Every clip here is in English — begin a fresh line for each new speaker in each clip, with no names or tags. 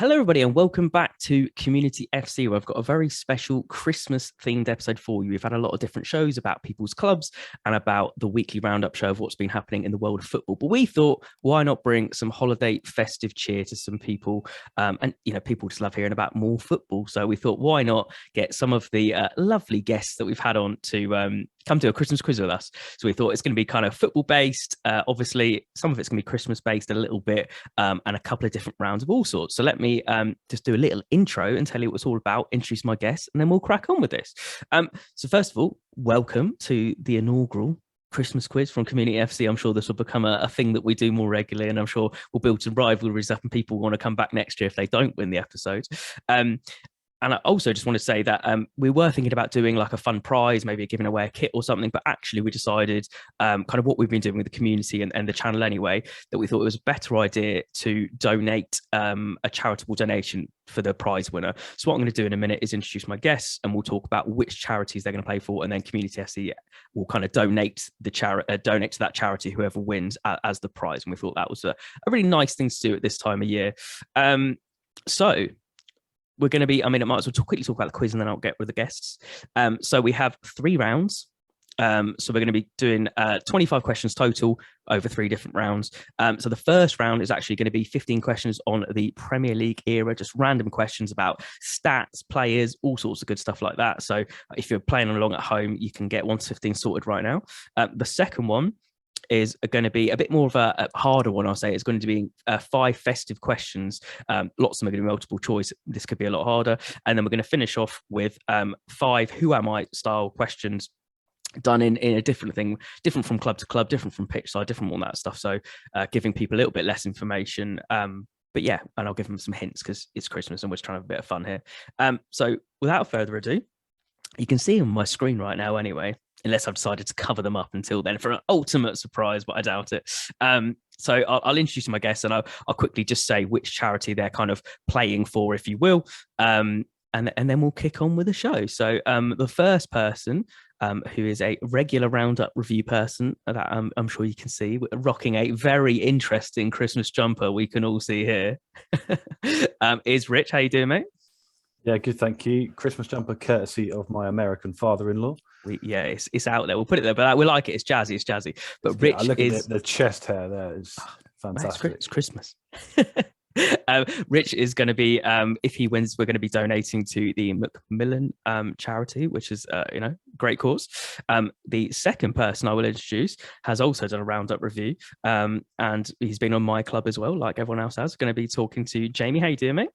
Hello, everybody, and welcome back to Community FC, where I've got a very special Christmas-themed episode for you. We've had a lot of different shows about people's clubs and about the weekly roundup show of what's been happening in the world of football. But we thought, why not bring some holiday festive cheer to some people? And, people just love hearing about more football. So we thought, why not get some of the lovely guests that we've had on to come to a Christmas quiz with us. So we thought it's going to be kind of football based. Obviously, some of it's going to be Christmas based a little bit, and a couple of different rounds of all sorts. So let me just do a little intro and tell you what it's all about, introduce my guests, and then we'll crack on with this. So first of all, welcome to the inaugural Christmas quiz from Community FC. I'm sure this will become a thing that we do more regularly, and I'm sure we'll build some rivalries up and people want to come back next year if they don't win the episode. And I also just want to say that we were thinking about doing like a fun prize, maybe giving away a kit or something. But actually, we decided kind of what we've been doing with the community and the channel anyway, that we thought it was a better idea to donate a charitable donation for the prize winner. So what I'm going to do in a minute is introduce my guests, and we'll talk about which charities they're going to play for, and then Community FC will kind of donate donate to that charity whoever wins as the prize. And we thought that was a really nice thing to do at this time of year. So we're going to be, I might as well quickly talk about the quiz and then I'll get with the guests. So we have 3 rounds. So we're going to be doing 25 questions total over 3 different rounds. So the first round is actually going to be 15 questions on the Premier League era, just random questions about stats, players, all sorts of good stuff like that. So if you're playing along at home, you can get 1 to 15 sorted right now. The second one is going to be a bit more of a harder one, I'll say. It's going to be 5 festive questions. Lots of them are going to be multiple choice. This could be a lot harder. And then we're going to finish off with 5 who am I style questions done in a different thing, different from club to club, different from pitch side, different from all that stuff. So giving people a little bit less information. But yeah, and I'll give them some hints because it's Christmas and we're trying to have a bit of fun here. So without further ado, you can see on my screen right now anyway, unless I've decided to cover them up until then for an ultimate surprise, but I doubt it. So I'll introduce my guests and I'll quickly just say which charity they're kind of playing for, if you will. And then we'll kick on with the show. So the first person, who is a regular Roundup review person that I'm sure you can see, rocking a very interesting Christmas jumper we can all see here, is Rich. How you doing, mate?
Yeah, good, thank you. Christmas jumper courtesy of my American father-in-law.
It's out there. We'll put it there, but we like it. It's jazzy. But Rich
look at the chest hair there is fantastic.
Man, it's Christmas. Rich is going to be, if he wins, we're going to be donating to the Macmillan charity, which is, great cause. The second person I will introduce has also done a Roundup review, and he's been on my club as well, like everyone else has. Going to be talking to Jamie. How you doing, mate?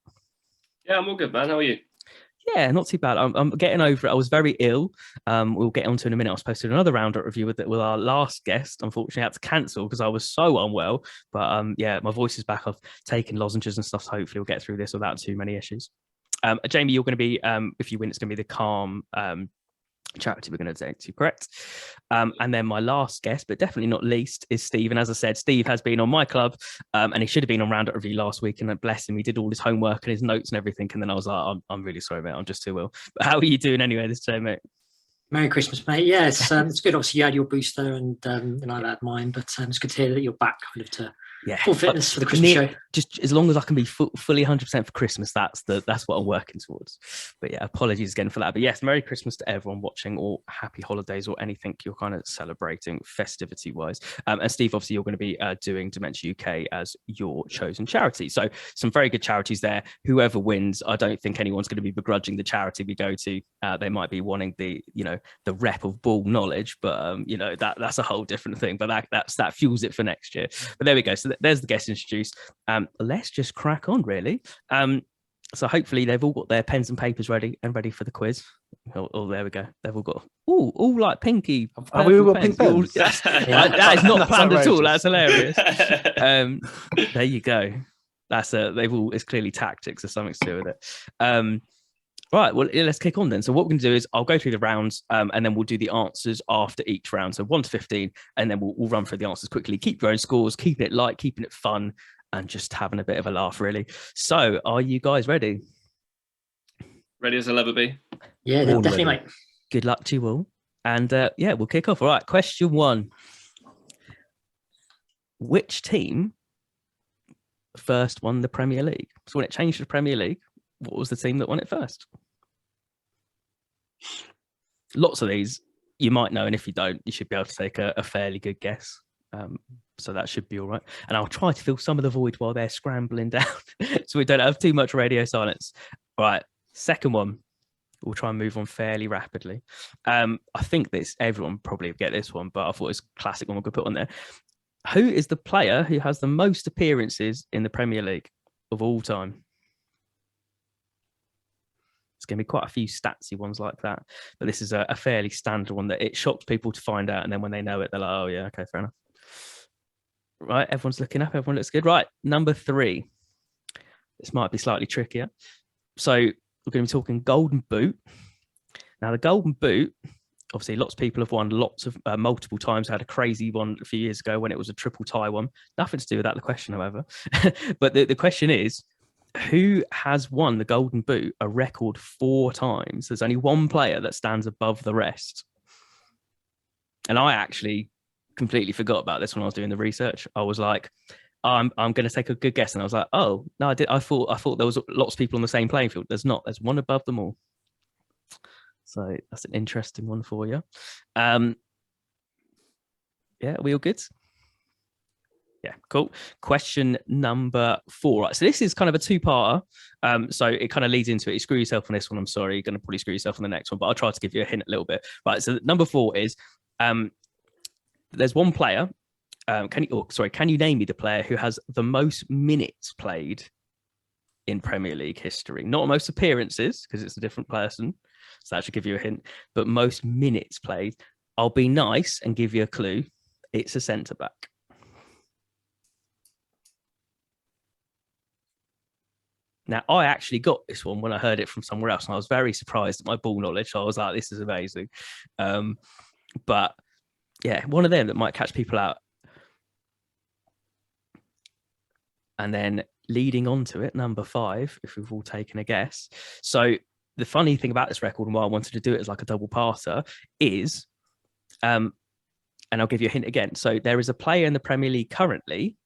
Yeah, I'm all good, man. How are you?
Yeah, not too bad. I'm getting over it. I was very ill. We'll get onto in a minute. I was supposed to do another Roundup review with our last guest. Unfortunately, I had to cancel because I was so unwell. But yeah, my voice is back. I've taken lozenges and stuff. So hopefully we'll get through this without too many issues. Jamie, you're going to be, if you win, it's going to be the Calm charity we're going to take to, correct? And then my last guest, but definitely not least, is Steve. And as I said, Steve has been on my club, and he should have been on Roundup review last week. And bless him, he did all his homework and his notes and everything. And then I was like, I'm really sorry, mate. I'm just too ill. But how are you doing anyway this day, mate?
Merry Christmas, mate. Yeah, it's good. Obviously, you had your booster, and I had mine. But it's good to hear that you're back, kind of to full fitness for the Christmas show.
Just as long as I can be fully 100% for Christmas, that's what I'm working towards. But yeah, apologies again for that. But yes, Merry Christmas to everyone watching, or happy holidays, or anything you're kind of celebrating festivity wise. And Steve, obviously, you're going to be doing Dementia UK as your chosen charity. So some very good charities there. Whoever wins, I don't think anyone's going to be begrudging the charity we go to. They might be wanting the rep of ball knowledge, but that's a whole different thing. But that fuels it for next year. But there we go. So there's the guest introduced. Let's just crack on, really. So hopefully they've all got their pens and papers ready for the quiz. Oh, there we go. They've all got all like pinky.
Have we all got pink pens?
That is not planned at all. That's hilarious. There you go. It's clearly tactics or something to do with it. Right, well, let's kick on then. So what we're going to do is I'll go through the rounds, and then we'll do the answers after each round. So 1 to 15, and then we'll run through the answers quickly. Keep your own scores, keeping it light, keeping it fun, and just having a bit of a laugh, really. So are you guys ready?
Ready as I'll ever be.
Yeah, definitely, mate.
Good luck to you all. And we'll kick off. All right, question 1. Which team first won the Premier League? So when it changed to the Premier League, what was the team that won it first? Lots of these you might know, and if you don't, you should be able to take a fairly good guess. So that should be all right. And I'll try to fill some of the void while they're scrambling down so we don't have too much radio silence. All right, second one. We'll try and move on fairly rapidly. I think everyone probably get this one, but I thought it was a classic one we could put on there. Who is the player who has the most appearances in the Premier League of all time? It's going to be quite a few statsy ones like that, but this is a fairly standard one that it shocks people to find out, and then when they know it, they're like, oh yeah, okay, fair enough. Right, everyone's looking up, everyone looks good. Right, number 3. This might be slightly trickier. So we're going to be talking Golden Boot. Now, the Golden Boot, obviously, lots of people have won lots of multiple times. I had a crazy one a few years ago when it was a triple tie one. Nothing to do with that, the question, however. But the question is, who has won the Golden Boot a record 4 times? There's only one player that stands above the rest. And I actually completely forgot about this when I was doing the research. I was like, I'm going to take a good guess. And I was like, oh, no, I thought there was lots of people on the same playing field. There's not. There's one above them all. So that's an interesting one for you. Yeah, are we all good? Yeah, cool. Question number 4. Right, so this is kind of a 2-parter. So it kind of leads into it. You screw yourself on this one. I'm sorry. You're going to probably screw yourself on the next one, but I'll try to give you a hint a little bit. Right, so number 4 is there's one player. Can you name me the player who has the most minutes played in Premier League history? Not most appearances, because it's a different person. So that should give you a hint. But most minutes played. I'll be nice and give you a clue. It's a centre-back. Now, I actually got this one when I heard it from somewhere else, and I was very surprised at my ball knowledge. So I was like, this is amazing. But yeah, one of them that might catch people out. And then leading on to it, number 5, if we've all taken a guess. So the funny thing about this record and why I wanted to do it as like a double parter is, and I'll give you a hint again. So there is a player in the Premier League currently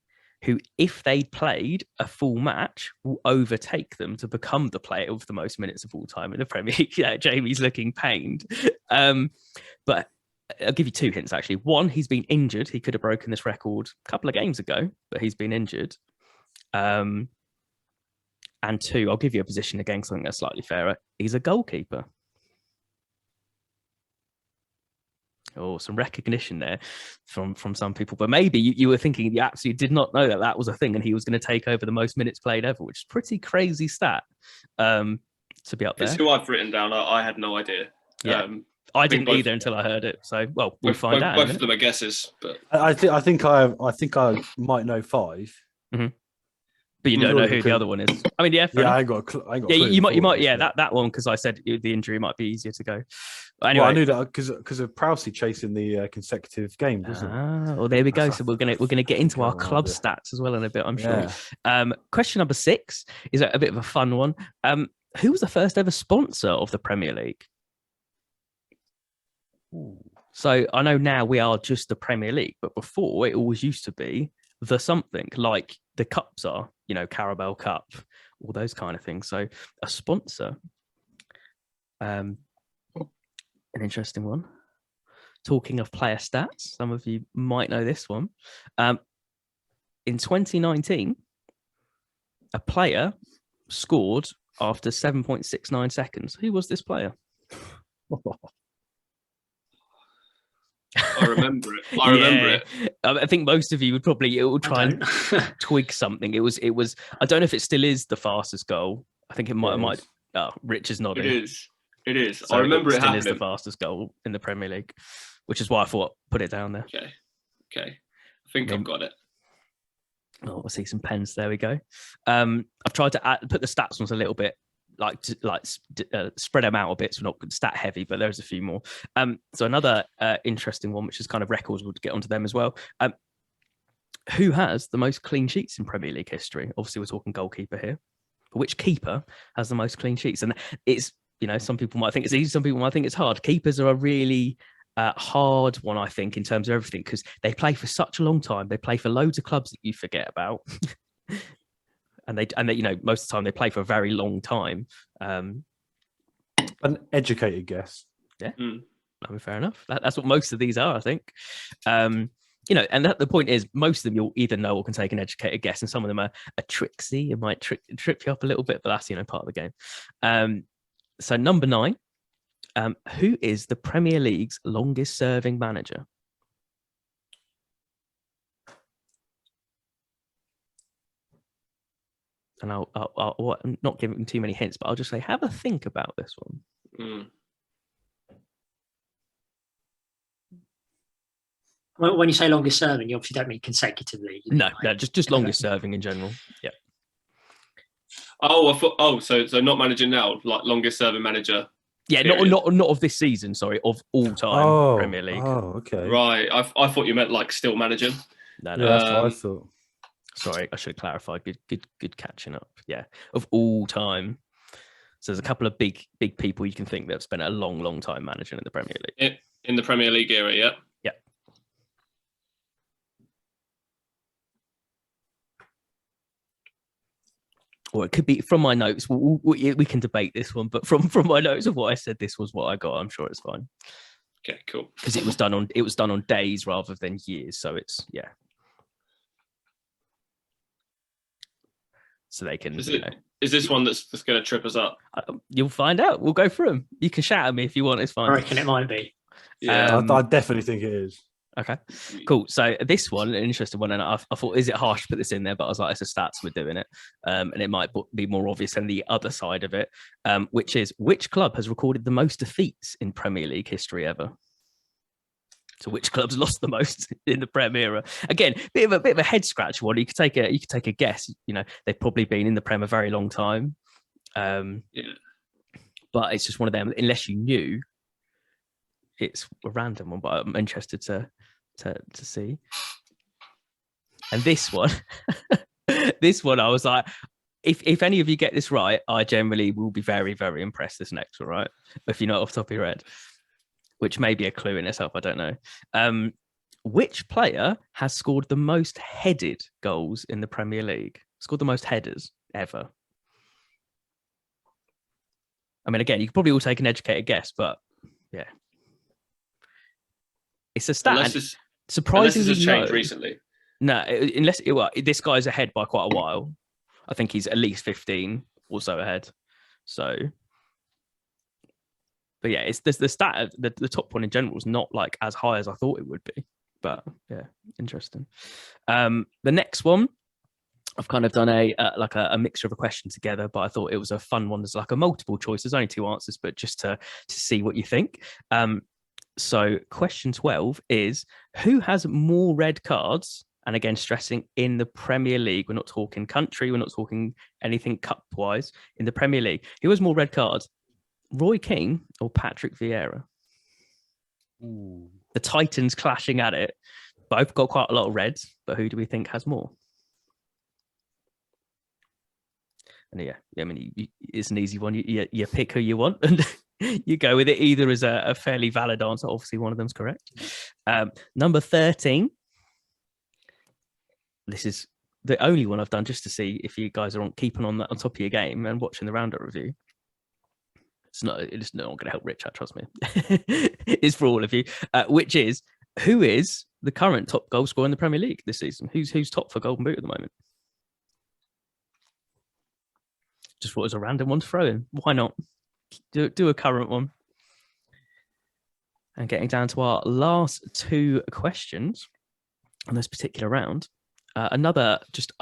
who, if they played a full match, will overtake them to become the player with the most minutes of all time in the Premier League. Yeah, Jamie's looking pained. But I'll give you 2 hints, actually. One, he's been injured. He could have broken this record a couple of games ago, but he's been injured. And 2, I'll give you a position again, something that's slightly fairer. He's a goalkeeper. Oh, some recognition there from some people. But maybe you were thinking you absolutely did not know that was a thing, and he was going to take over the most minutes played ever, which is a pretty crazy stat to be up there.
It's who I've written down. I had no idea.
Yeah. I didn't either until I heard it. So, well, we'll find out.
Both of them are guesses, but
I think I might know 5.
Mm-hmm. But you don't know who the other one is. I mean, yeah,
I ain't got a clue.
You might, yeah, that one, because I said the injury might be easier to go. But anyway,
well, I knew that because of Prowsey chasing the consecutive games, wasn't it?
Well, there we go. So we're gonna get into our club stats as well in a bit, I'm sure. Yeah. Question number 6 is a bit of a fun one. Who was the first ever sponsor of the Premier League? Ooh. So I know now we are just the Premier League, but before it always used to be the something, like the cups are, Carabao Cup, all those kind of things. So a sponsor, an interesting one. Talking of player stats, some of you might know this one. In 2019, a player scored after 7.69 seconds. Who was this player?
I remember it. I remember it.
I think most of you would probably try and twig something. It was. I don't know if it still is the fastest goal. I think it might. Oh, Rich is nodding.
It is.
So
I remember it
still
happening.
Is the fastest goal in the Premier League, which is why I thought put it down there.
Okay. I think I've got it.
Oh, we'll see some pens. There we go. I've tried to put the stats ones a little bit. Spread them out a bit, so not stat heavy, but there's a few more. So another interesting one, which is kind of records, we'll get onto them as well. Who has the most clean sheets in Premier League history? Obviously, we're talking goalkeeper here. But which keeper has the most clean sheets? And it's, some people might think it's easy, some people might think it's hard. Keepers are a really hard one, I think, in terms of everything, because they play for such a long time. They play for loads of clubs that you forget about. and they most of the time they play for a very long time.
An educated guess.
Yeah, I mean, fair enough. That's what most of these are, I think. And the point is, most of them you'll either know or can take an educated guess, and some of them are tricksy. It might trip you up a little bit, but that's part of the game. So number 9, who is the Premier League's longest-serving manager? And I'm not giving too many hints, but I'll just say, have a think about this one.
When you say longest serving, you obviously don't mean consecutively.
No, just longest serving in general. Yeah.
Oh, so not managing now, like longest serving manager.
Yeah, not of this season. Sorry, of all time Premier League.
Oh, okay.
Right, I thought you meant like still managing.
No,
that's what I thought.
Sorry, I should clarify. Good catching up. Yeah, of all time. So there's a couple of big people you can think that have spent a long time managing in the Premier League.
In the Premier League era, yeah.
Yeah. Or it could be from my notes. We can debate this one, but from my notes of what I said, this was what I got. I'm sure it's fine.
Okay, cool.
Because it was done on days rather than years, so it's So they can.
Is this one that's going to trip us up?
You'll find out. We'll go through them. You can shout at me if you want. It's fine.
I reckon it might be.
Yeah,
I definitely think it is.
Okay, cool. So this one, an interesting one, and I thought, is it harsh to put this in there? But I was like, it's a stats, we're doing it, and it might be more obvious than the other side of it, which is which club has recorded the most defeats in Premier League history ever? So which clubs lost the most in the Prem era? Again, bit of a head scratch one. You could take a guess. They've probably been in the Prem a very long time. But it's just one of them. Unless you knew, it's a random one. But I'm interested to see. And this one, I was like, if any of you get this right, I generally will be very, very impressed. This next one, right? If you know it off the top of your head. Which may be a clue in itself, I don't know. Which player has scored the most headed goals in the Premier League? Scored the most headers ever? I mean, again, you could probably all take an educated guess, but yeah. It's a stat. Surprisingly
it's changed recently.
No, this guy's ahead by quite a while. I think he's at least 15 or so ahead. So... But yeah, it's the stat. The top one in general is not like as high as I thought it would be. But yeah, interesting. The next one, I've kind of done a mixture of a question together, but I thought it was a fun one. There's like a multiple choice. There's only 2 answers, but just to see what you think. So question 12 is, who has more red cards? And again, stressing in the Premier League. We're not talking country. We're not talking anything cup-wise. In the Premier League, who has more red cards? Roy Keane or Patrick Vieira?
Ooh.
The Titans clashing at it. Both got quite a lot of reds, but who do we think has more? And yeah, I mean, it's an easy one. You pick who you want and you go with it. Either is a fairly valid answer. Obviously, one of them's correct. Number 13. This is the only one I've done just to see if you guys are keeping on top of your game and watching the roundup review. It's not going to help Richard, trust me. It's for all of you. Which is, who is the current top goal scorer in the Premier League this season? Who's top for Golden Boot at the moment? Just thought it was a random one to throw in. Why not? Do a current one. And getting down to our last 2 questions on this particular round. Another, just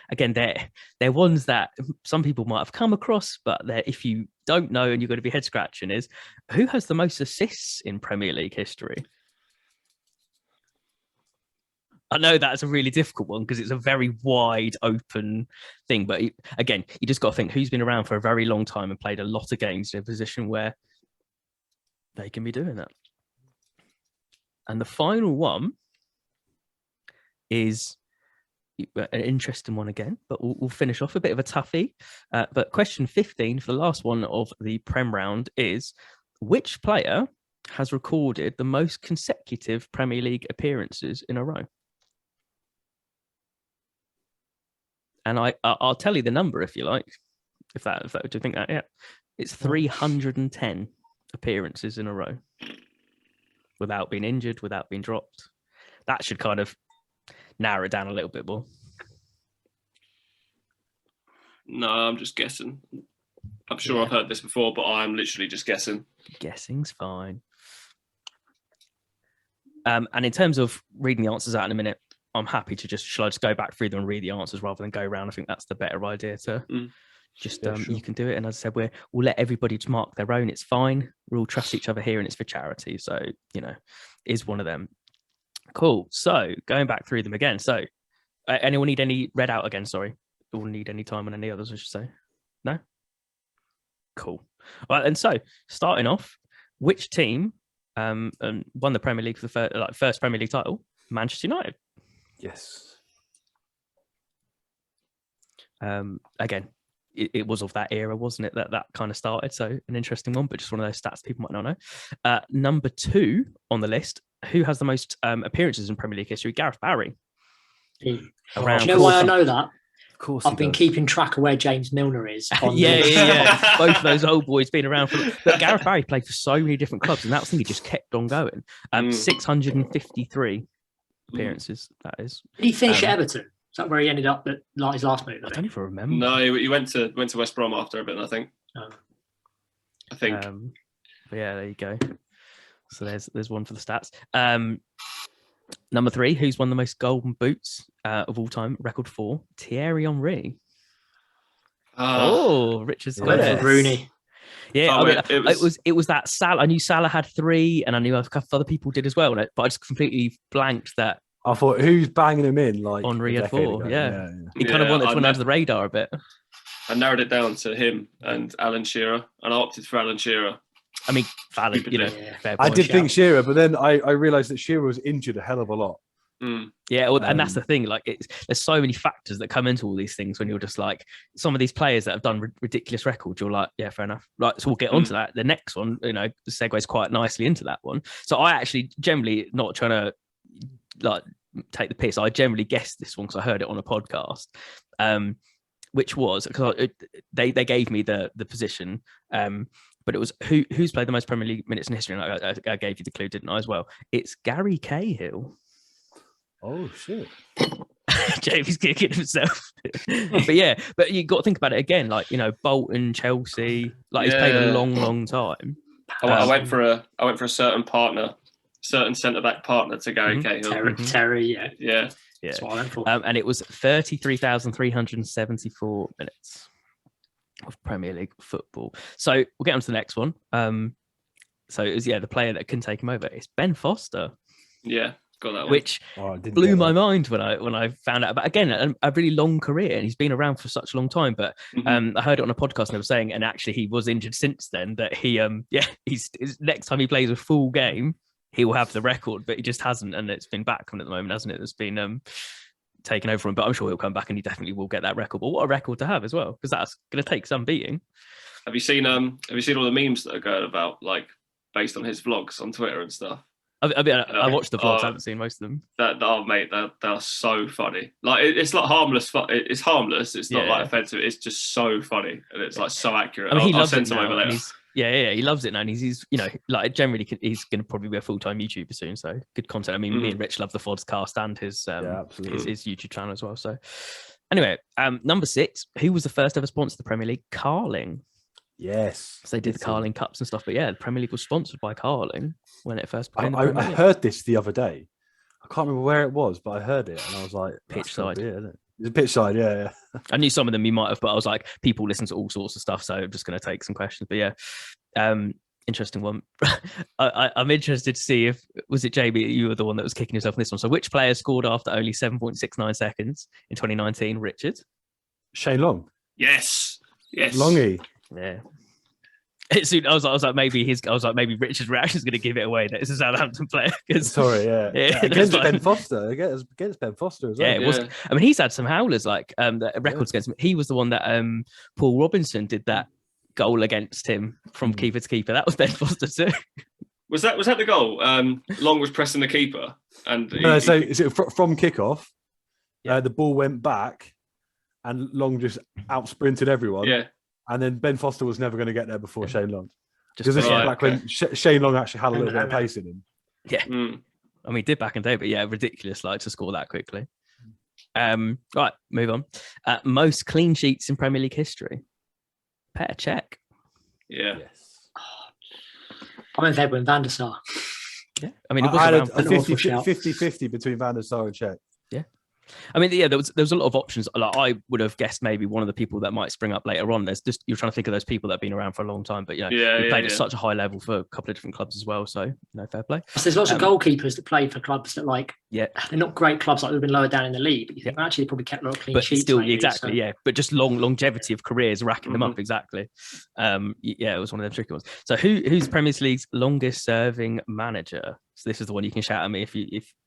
again, they're ones that some people might have come across, but if you don't know and you've got to be head scratching, is who has the most assists in Premier League history? I know that's a really difficult one because it's a very wide open thing, but again, you just got to think who's been around for a very long time and played a lot of games in a position where they can be doing that. And the final one is an interesting one again, but we'll finish off a bit of a toughie. But question 15 for the last one of the Prem round is, which player has recorded the most consecutive Premier League appearances in a row? and I'll tell you the number if you like. If that do you think that? Yeah, it's 310 appearances in a row without being injured, without being dropped. That should kind of narrow it down a little bit more.
No, I'm just guessing. I'm sure I've heard this before, but I'm literally just guessing.
Guessing's fine. And in terms of reading the answers out in a minute, I'm happy to shall I just go back through them and read the answers rather than go around? I think that's the better idea to sure. You can do it. And as I said, we'll let everybody just mark their own. It's fine. We'll all trust each other here and it's for charity. So, is one of them. Cool. So going back through them again. So anyone need any read out again? Sorry. Or need any time on any others, I should say? No? Cool. All right. And so starting off, which team and won the Premier League for the first Premier League title? Manchester United.
Yes.
Again, it was of that era, wasn't it? That kind of started. So an interesting one, but just one of those stats people might not know. Number 2 on the list, who has the most appearances in Premier League history? Gareth Barry.
Do you know why I know that?
Of course,
I've been keeping track of where James Milner is.
Yeah. Both of those old boys been around for. But Gareth Barry played for so many different clubs, and that was the thing. He just kept on going. 653 appearances. That is.
Did he finish at Everton? Is that where he ended up at his last move?
I don't even remember.
No, he went to West Brom after a bit, I think. I think.
But yeah, there you go. So there's one for the stats. Number 3, who's won the most golden boots of all time? Record 4, Thierry Henry. Richard's got it.
Rooney.
Yeah, it was that Salah. I knew Salah had 3, and I knew a couple of other people did as well. But I just completely blanked that.
I thought, who's banging him in? Like
Henry had 4. Yeah. He kind of wanted to went under the radar a bit.
I narrowed it down to him and Alan Shearer, and I opted for Alan Shearer.
I mean, valid, fair
I did think Shearer, but then I realised that Shearer was injured a hell of a lot.
Yeah, and that's the thing. Like, there's so many factors that come into all these things when you're just like, some of these players that have done ridiculous records, you're like, yeah, fair enough. Right, so we'll get onto that. The next one, segues quite nicely into that one. So I actually generally not trying to like take the piss. I generally guessed this one because I heard it on a podcast, which was because they gave me the position. But it was who's played the most Premier League minutes in history. And I gave you the clue, didn't I, as well? It's Gary Cahill.
Oh, shit.
Jamie's kicking himself. but you got to think about it again. Like, Bolton, Chelsea. Like, he's played a long, long time.
I went for a certain centre-back partner to Gary Cahill.
Terry,
yeah.
That's what I went for.
And it was 33,374 minutes of Premier League football. So we'll get on to the next one. So it was the player that couldn't take him over. It's Ben Foster.
Yeah, got that one.
Which blew my mind when I found out. But again, a really long career, and he's been around for such a long time. But I heard it on a podcast and they were saying, and actually he was injured since then. That he's next time he plays a full game, he will have the record, but he just hasn't, and it's been back on at the moment, hasn't it? It's been taken over from him, but I'm sure he'll come back and he definitely will get that record. But what a record to have as well, because that's going to take some beating.
Have you seen all the memes that are going about, like, based on his vlogs on Twitter and stuff?
I watched the vlogs. I haven't seen most of them.
Mate, they're so funny. Like, it's like harmless. It's harmless. It's not like offensive. It's just so funny, and it's like so accurate.
I mean,
I'll send some over later.
Yeah, he loves it now, and he's like generally he's going to probably be a full-time YouTuber soon. So good content. I mean, me and Rich love the Fodscast and his YouTube channel as well. So anyway, number 6, who was the first ever sponsor of the Premier League? Carling.
Yes.
So they did the Carling Cups and stuff, but the Premier League was sponsored by Carling when it first became.
I heard this the other day. I can't remember where it was, but I heard it and I was like,
pitch side.
It's a pitch side, yeah.
I knew some of them you might have, but I was like, people listen to all sorts of stuff, so I'm just going to take some questions. But interesting one. I'm interested to see was it Jamie, you were the one that was kicking yourself in this one. So which player scored after only 7.69 seconds in 2019, Richard?
Shane Long.
Yes.
Longy.
Yeah. I was like, maybe Richard's reaction is going to give it away that it's a Southampton player.
Sorry, against Ben Foster, against Ben Foster as well.
Yeah, it was. I mean, he's had some howlers, like the records against him. He was the one that Paul Robinson did that goal against him from keeper to keeper. That was Ben Foster too.
Was that the goal? Long was pressing the keeper, and
so is it from kickoff? The ball went back, and Long just out sprinted everyone.
Yeah.
And then Ben Foster was never going to get there before Shane Long.
Just
Because this is back when Shane Long actually had a little bit of pace in him.
Yeah. I mean, he did back in the day, but yeah, ridiculous like to score that quickly. Right, move on. Most clean sheets in Premier League history. Petter check.
Yeah.
Yes.
I went with Edwin van der Sar.
Yeah. I mean, it
I had
was
a 50-50 between Van der Sar and Czech.
Yeah. I mean, yeah, there was a lot of options. Like I would have guessed maybe one of the people that might spring up later on. There's just you're trying to think of those people that have been around for a long time, but he played at such a high level for a couple of different clubs as well. So fair play.
So there's lots of goalkeepers that played for clubs that they're not great clubs, like they've been lower down in the league, but you think actually they probably kept a lot of clean sheets.
Still, but just longevity of careers racking them up exactly. It was one of them tricky ones. So who's Premier League's longest serving manager? So this is the one you can shout at me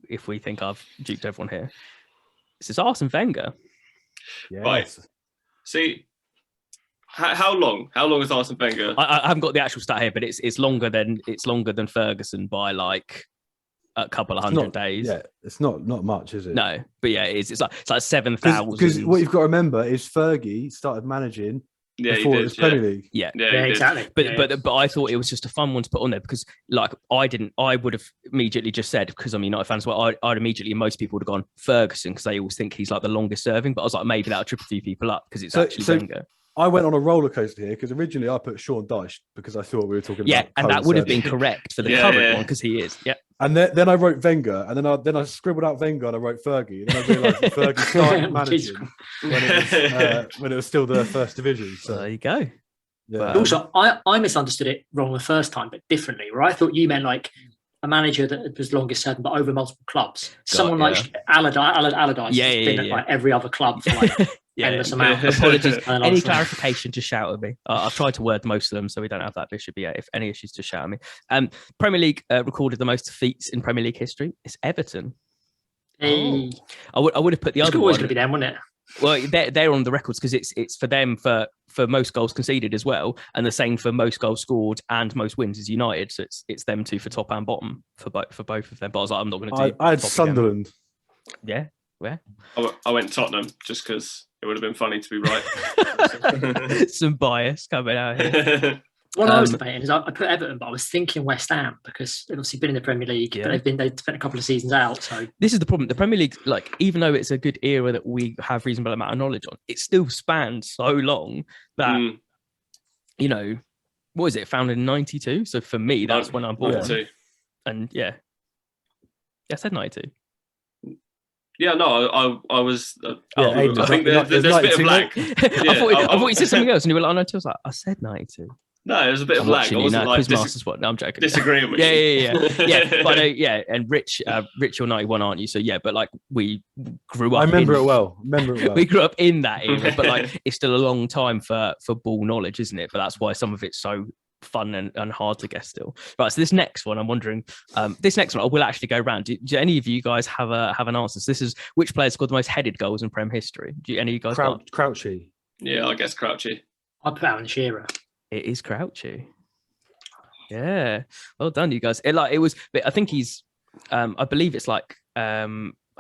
if we think I've duped everyone here. This is Arsene Wenger.
Yes.
Right. See, how long? How long is Arsene Wenger?
I haven't got the actual stat here, but it's longer than Ferguson by like a couple of hundred days.
Yeah, it's not much, is it?
No, but yeah, it's like 7,000.
Because what you've got to remember is Fergie started managing before it was Premier League.
Yeah,
exactly.
But I thought it was just a fun one to put on there because like I would have immediately just said, because I'm a United fan as well, I'd immediately, most people would have gone Ferguson because they always think he's like the longest serving, but I was like, maybe that'll trip a few people up because it's actually Wenger.
I went on a roller coaster here because originally I put Sean Dyche because I thought we were talking about.
Yeah, and that would have been correct for the current one because he is. Yeah.
And then I wrote Wenger, and then I scribbled out Wenger and I wrote Fergie, and then I realised that Fergie started managing when it was still the first division. So
there you go.
Yeah.
Also, I misunderstood it wrong the first time, but differently. Where I thought you meant like a manager that was longest serving, but over multiple clubs. Someone like Allardyce has been at like every other club for like endless amount.
Apologies. Any clarification, just shout at me. I've tried to word most of them, so we don't have that issue. But yeah, if any issues, just shout at me. Premier League recorded the most defeats in Premier League history. It's Everton.
Hey.
I would have put the other one. It's
always going to be them, wouldn't it?
Well, they're on the records because it's for them for most goals conceded as well, and the same for most goals scored and most wins is United. So it's them two for top and bottom for both of them. But I was like, I'm not going to do.
I had Sunderland.
Again. Yeah, where?
I went Tottenham just because it would have been funny to be right.
Some bias coming out here.
What I was debating is I put Everton, but I was thinking West Ham because they've obviously been in the Premier League, but they've spent a couple of seasons out. So
this is the problem. The Premier League, like, even though it's a good era that we have reasonable amount of knowledge on, it still spans so long that what is it? Founded in 92. So for me, that's when I'm born.
92.
And I said 92.
Yeah, no, I was.
I
think there's a bit of lag.
I thought you said something else, and you were like, "Oh no," I was like, "I said 92."
No, there's a bit of lag. I wasn't like
what? No, I'm joking.
Disagreeing with
you. Yeah. But and Rich, you're 91, aren't you? So yeah, but like we grew up.
I remember it well.
We grew up in that era, but like it's still a long time for ball knowledge, isn't it? But that's why some of it's so fun and hard to guess still. Right, so this next one, I'm wondering, this next one I will actually go round. Do any of you guys have an answer? So this is which player scored the most headed goals in Prem history? Do any of you guys
Crouchy?
Yeah, I guess Crouchy.
I put Alan Shearer.
It is Crouchy. Yeah, well done, you guys. I think he's I believe it's like I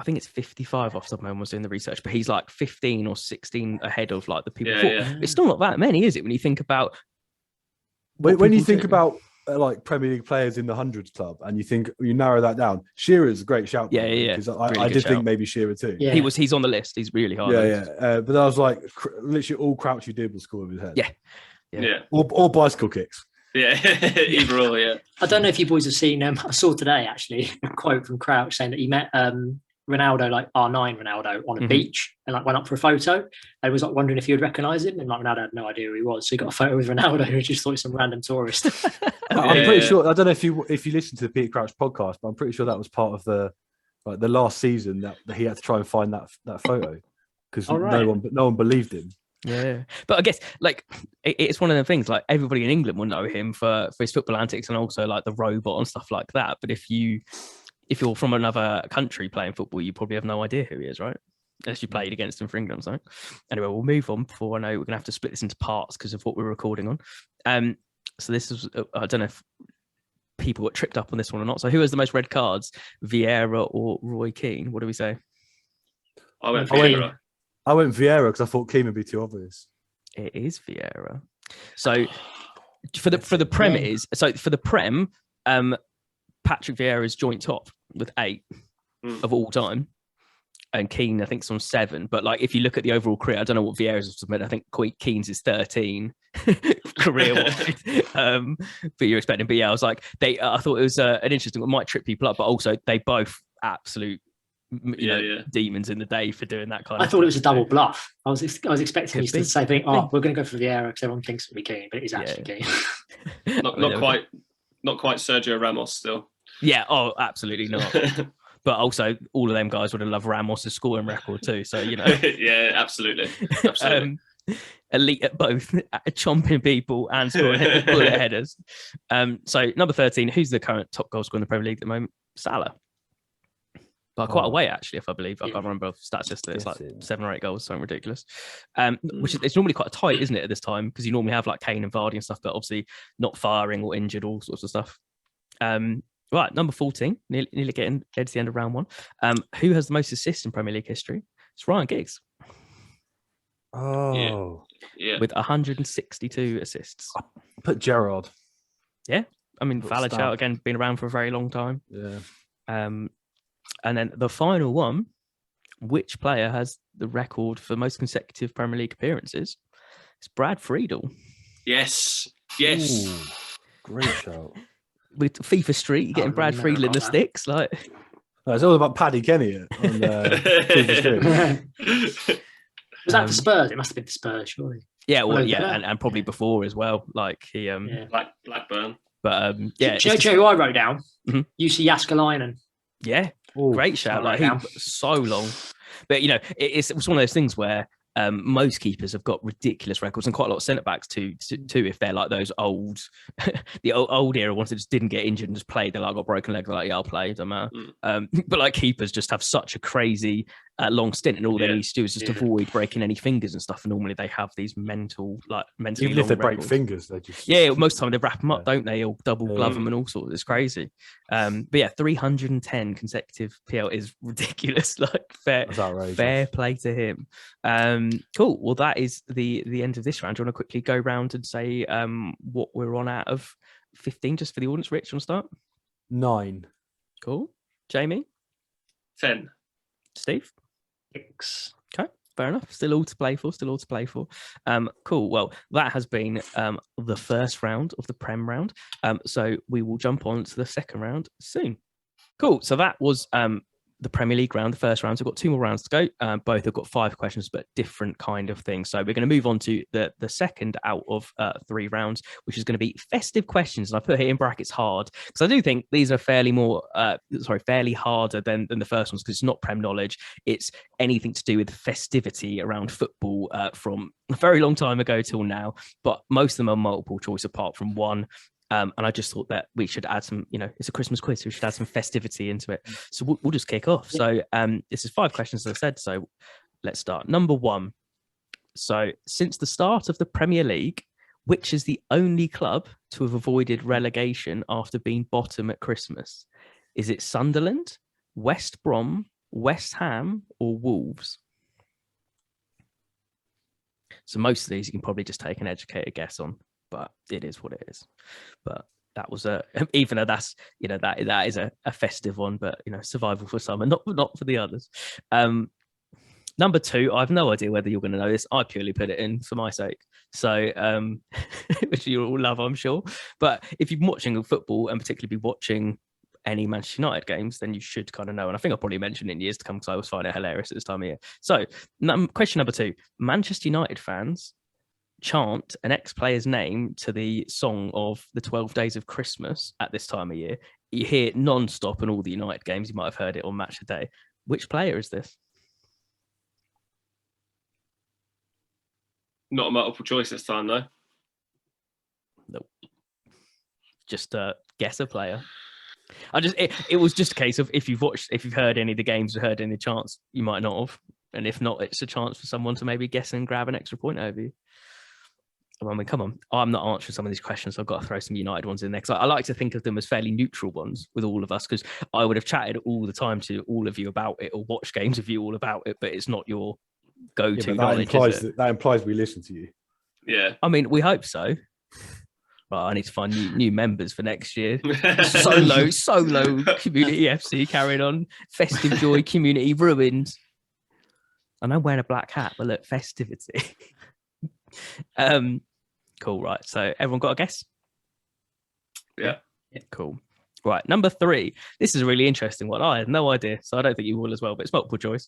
think it's 55 off the top of my head. Was doing the research, but he's like 15 or 16 ahead of like the people before. It's still not that many, is it, when you think about
when you think about like Premier League players in the hundreds club, and you narrow that down, Shearer's a great shout.
Yeah.
I did think maybe Shearer too.
Yeah. He's on the list. He's really hard.
Yeah. But I was like, literally all Crouchy did was score with his head.
Yeah.
Or bicycle kicks.
Yeah, either or. Yeah.
I don't know if you boys have seen. I saw today actually a quote from Crouch saying that he met Ronaldo, like R9 Ronaldo, on a beach and like went up for a photo. I was like wondering if you would recognise him, and like Ronaldo had no idea who he was. So he got a photo with Ronaldo who just thought he was some random tourist.
I'm pretty sure. I don't know if you listen to the Peter Crouch podcast, but I'm pretty sure that was part of the last season that he had to try and find that photo because no one believed him.
Yeah, but I guess like it's one of the things. Like everybody in England will know him for his football antics and also like the robot and stuff like that. But if you're from another country playing football, you probably have no idea who he is, right? Unless you played against him for England or something. Anyway, we'll move on before I know we're gonna have to split this into parts because of what we're recording on. So this is I don't know if people got tripped up on this one or not. So who has the most red cards, Vieira or Roy Keane? What do we say?
I went Vieira.
I went Vieira because I thought Keane would be too obvious.
It is Vieira. So for the Prem for the Prem, Patrick Vieira is joint top with 8 of all time. And Keane, I think, is on 7. But like, if you look at the overall career, I don't know what Vieira's submitted. I think Keane's is 13 career-wise. But you're expecting. But yeah, I was like, I thought it was an interesting one. Might trip people up, but also they both absolute, demons in the day for doing that kind of.
I thought it was a double bluff. I was expecting you to say, "Oh, we're going to go for Vieira because everyone thinks it'll be Keane," but it is actually Keane.
not quite Sergio Ramos still.
Yeah. Oh, absolutely not. But also, all of them guys would have loved Ramos' scoring record too. So,
yeah, absolutely.
Elite at both, chomping people and scoring bullet headers. So, number 13, who's the current top goal scorer in the Premier League at the moment? Salah. By quite a way, actually, if I believe. I can't remember stats yesterday. It's like 7 or 8 goals, something ridiculous. Which is, it's normally quite tight, isn't it, at this time? Because you normally have like Kane and Vardy and stuff, but obviously not firing or injured, all sorts of stuff. Right, number 14, nearly getting to the end of round 1. Who has the most assists in Premier League history? It's Ryan Giggs.
Oh,
yeah.
With 162 assists.
I put Gerrard.
Yeah, I mean, valid shout again, been around for a very long time.
Yeah.
And then the final one, which player has the record for most consecutive Premier League appearances? It's Brad Friedl.
Yes.
Ooh, great shout.
With FIFA Street, getting Brad Friedl in the sticks, like.
No, it's all about Paddy Kenny on FIFA Street.
Was that for Spurs? It must have been for Spurs, surely.
Yeah, well, and probably before as well. Like he,
Blackburn.
But
do you know who I wrote down?
Mm-hmm.
UC Jaskalainen.
Yeah, great shout. Like he so long, but it's one of those things where most keepers have got ridiculous records, and quite a lot of centre backs too. If they're like those old, the old era ones that just didn't get injured and just played, they're like got broken leg. They're like, yeah, I'll play, doesn't matter. But like keepers just have such a crazy long stint, and all they need to do is just avoid breaking any fingers and stuff. And normally they have these mentally
even if they break fingers, they just
most of the time they wrap them up, don't they? Or double glove them and all sorts. It's crazy. But yeah, 310 consecutive PL is ridiculous. Like fair play to him. Cool. Well, that is the end of this round. Do you want to quickly go round and say what we're on out of 15, just for the audience? Rich, you want to start?
9.
Cool. Jamie?
10.
Steve?
6.
Okay, fair enough. Still all to play for. Cool. Well, that has been the first round of the Prem round. So we will jump on to the second round soon. Cool. So that was the Premier League round, the first round. So we've got 2 more rounds to go. Both have got 5 questions, but different kind of things. So we're going to move on to the second out of 3 rounds, which is going to be Festive Questions. And I put here in brackets hard, because I do think these are fairly harder than the first ones, because it's not Prem knowledge. It's anything to do with festivity around football from a very long time ago till now. But most of them are multiple choice apart from one. And I just thought that we should add some, it's a Christmas quiz, so we should add some festivity into it. So we'll just kick off. So this is 5 questions, as I said. So let's start. Number 1. So since the start of the Premier League, which is the only club to have avoided relegation after being bottom at Christmas? Is it Sunderland, West Brom, West Ham, or Wolves? So most of these you can probably just take an educated guess on, but it is what it is. But that was even though that's that is a festive one, but survival for some and not for the others. Number 2, I have no idea whether you're going to know this. I purely put it in for my sake, so which you all love, I'm sure. But if you've been watching football, and particularly be watching any Manchester United games, then you should kind of know. And I think I'll probably mention it in years to come, because I always find it hilarious at this time of year. So question number 2, Manchester United fans chant an ex-player's name to the song of the 12 Days of Christmas at this time of year. You hear it non-stop in all the United games. You might have heard it on Match of the Day. Which player is this?
Not a multiple choice this time, though.
Nope. Just guess a player. It was just a case of if you've heard any of the games or heard any chants, you might not have. And if not, it's a chance for someone to maybe guess and grab an extra point over you. I mean, come on. I'm not answering some of these questions, so I've got to throw some United ones in there, because I like to think of them as fairly neutral ones with all of us, because I would have chatted all the time to all of you about it, or watched games of you all about it, but it's not your go-to
that
knowledge.
That implies we listen to you.
Yeah.
I mean, we hope so. Well, I need to find new members for next year. Solo Community FC carrying on. Festive joy, community ruined. And I'm wearing a black hat, but look, festivity. Cool, right. So everyone got a guess?
Yeah.
Cool. Right, number 3. This is a really interesting one. I had no idea, so I don't think you will as well, but it's multiple choice.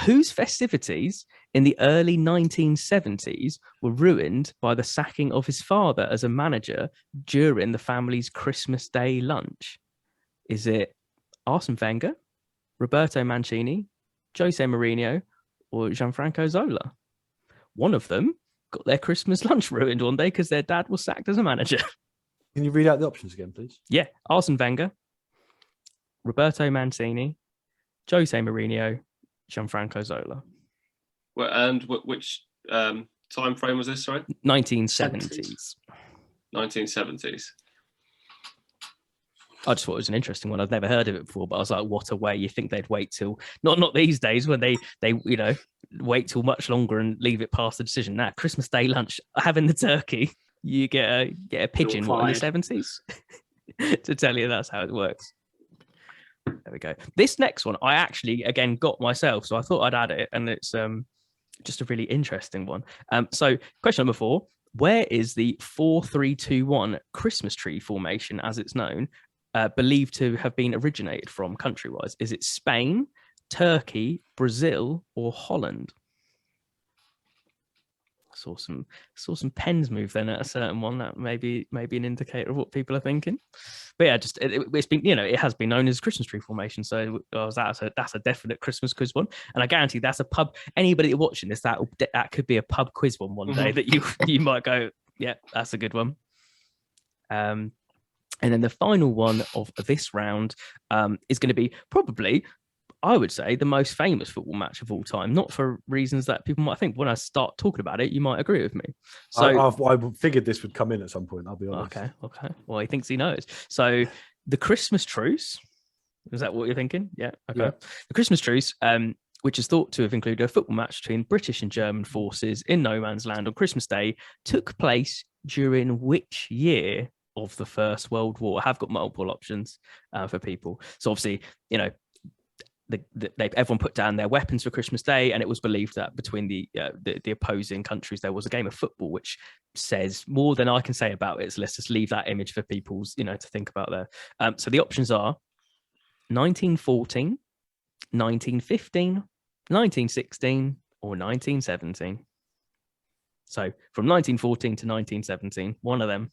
Whose festivities in the early 1970s were ruined by the sacking of his father as a manager during the family's Christmas Day lunch? Is it Arsene Wenger, Roberto Mancini, Jose Mourinho, or Gianfranco Zola? One of them got their Christmas lunch ruined one day because their dad was sacked as a manager.
Can you read out the options again, please?
Yeah, Arsene Wenger, Roberto Mancini, Jose Mourinho, Gianfranco Zola.
Well, and which time frame was this? Sorry,
1970s.
1970s.
I just thought it was an interesting one. I've never heard of it before, but I was like, what a way. You think they'd wait till not these days when they wait till much longer and leave it past the decision. Now, Christmas Day lunch, having the turkey, you get a pigeon in the 70s to tell you that's how it works. There we go. This next one I actually again got myself, so I thought I'd add it, and it's just a really interesting one. So question number 4: where is the 4-3-2-1 Christmas tree formation, as it's known, believed to have been originated from country-wise? Is it Spain, Turkey, Brazil, or Holland? Saw some pens move then at a certain one. That maybe an indicator of what people are thinking. But yeah, just it's been, it has been known as Christmas tree formation. So that's a definite Christmas quiz one, and I guarantee that's a pub. Anybody watching this, that could be a pub quiz one day that you might go, yeah, that's a good one. And then the final one of this round is going to be probably, I would say, the most famous football match of all time. Not for reasons that people might think. When I start talking about it, you might agree with me. So
I figured this would come in at some point, I'll be honest.
Okay. Well, he thinks he knows. So the Christmas Truce, is that what you're thinking? Yeah. Okay. Yeah. The Christmas Truce, which is thought to have included a football match between British and German forces in no man's land on Christmas Day, took place during which year of the First World War? I have got multiple options for people. So obviously, everyone put down their weapons for Christmas Day, and it was believed that between the opposing countries there was a game of football, which says more than I can say about it. So let's just leave that image for people's to think about there. So the options are 1914, 1915, 1916, or 1917. So from 1914 to 1917, one of them.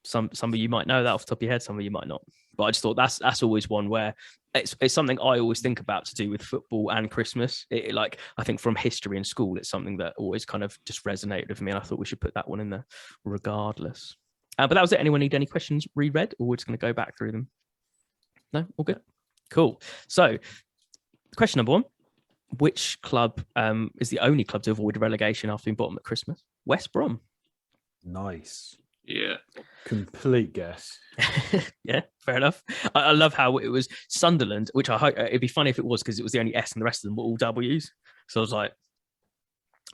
Some of you might know that off the top of your head, some of you might not. But I just thought that's always one where it's something I always think about to do with football and Christmas. I think from history in school, it's something that always kind of just resonated with me, and I thought we should put that one in there regardless. But that was it. Anyone need any questions reread, or we're just going to go back through them? No? All good? Cool. So question number 1. Which club is the only club to avoid relegation after being bottom at Christmas? West Brom.
Nice.
Yeah.
Complete guess.
Yeah, fair enough. I love how it was Sunderland, which I hope it'd be funny if it was, because it was the only S and the rest of them were all W's. So I was like,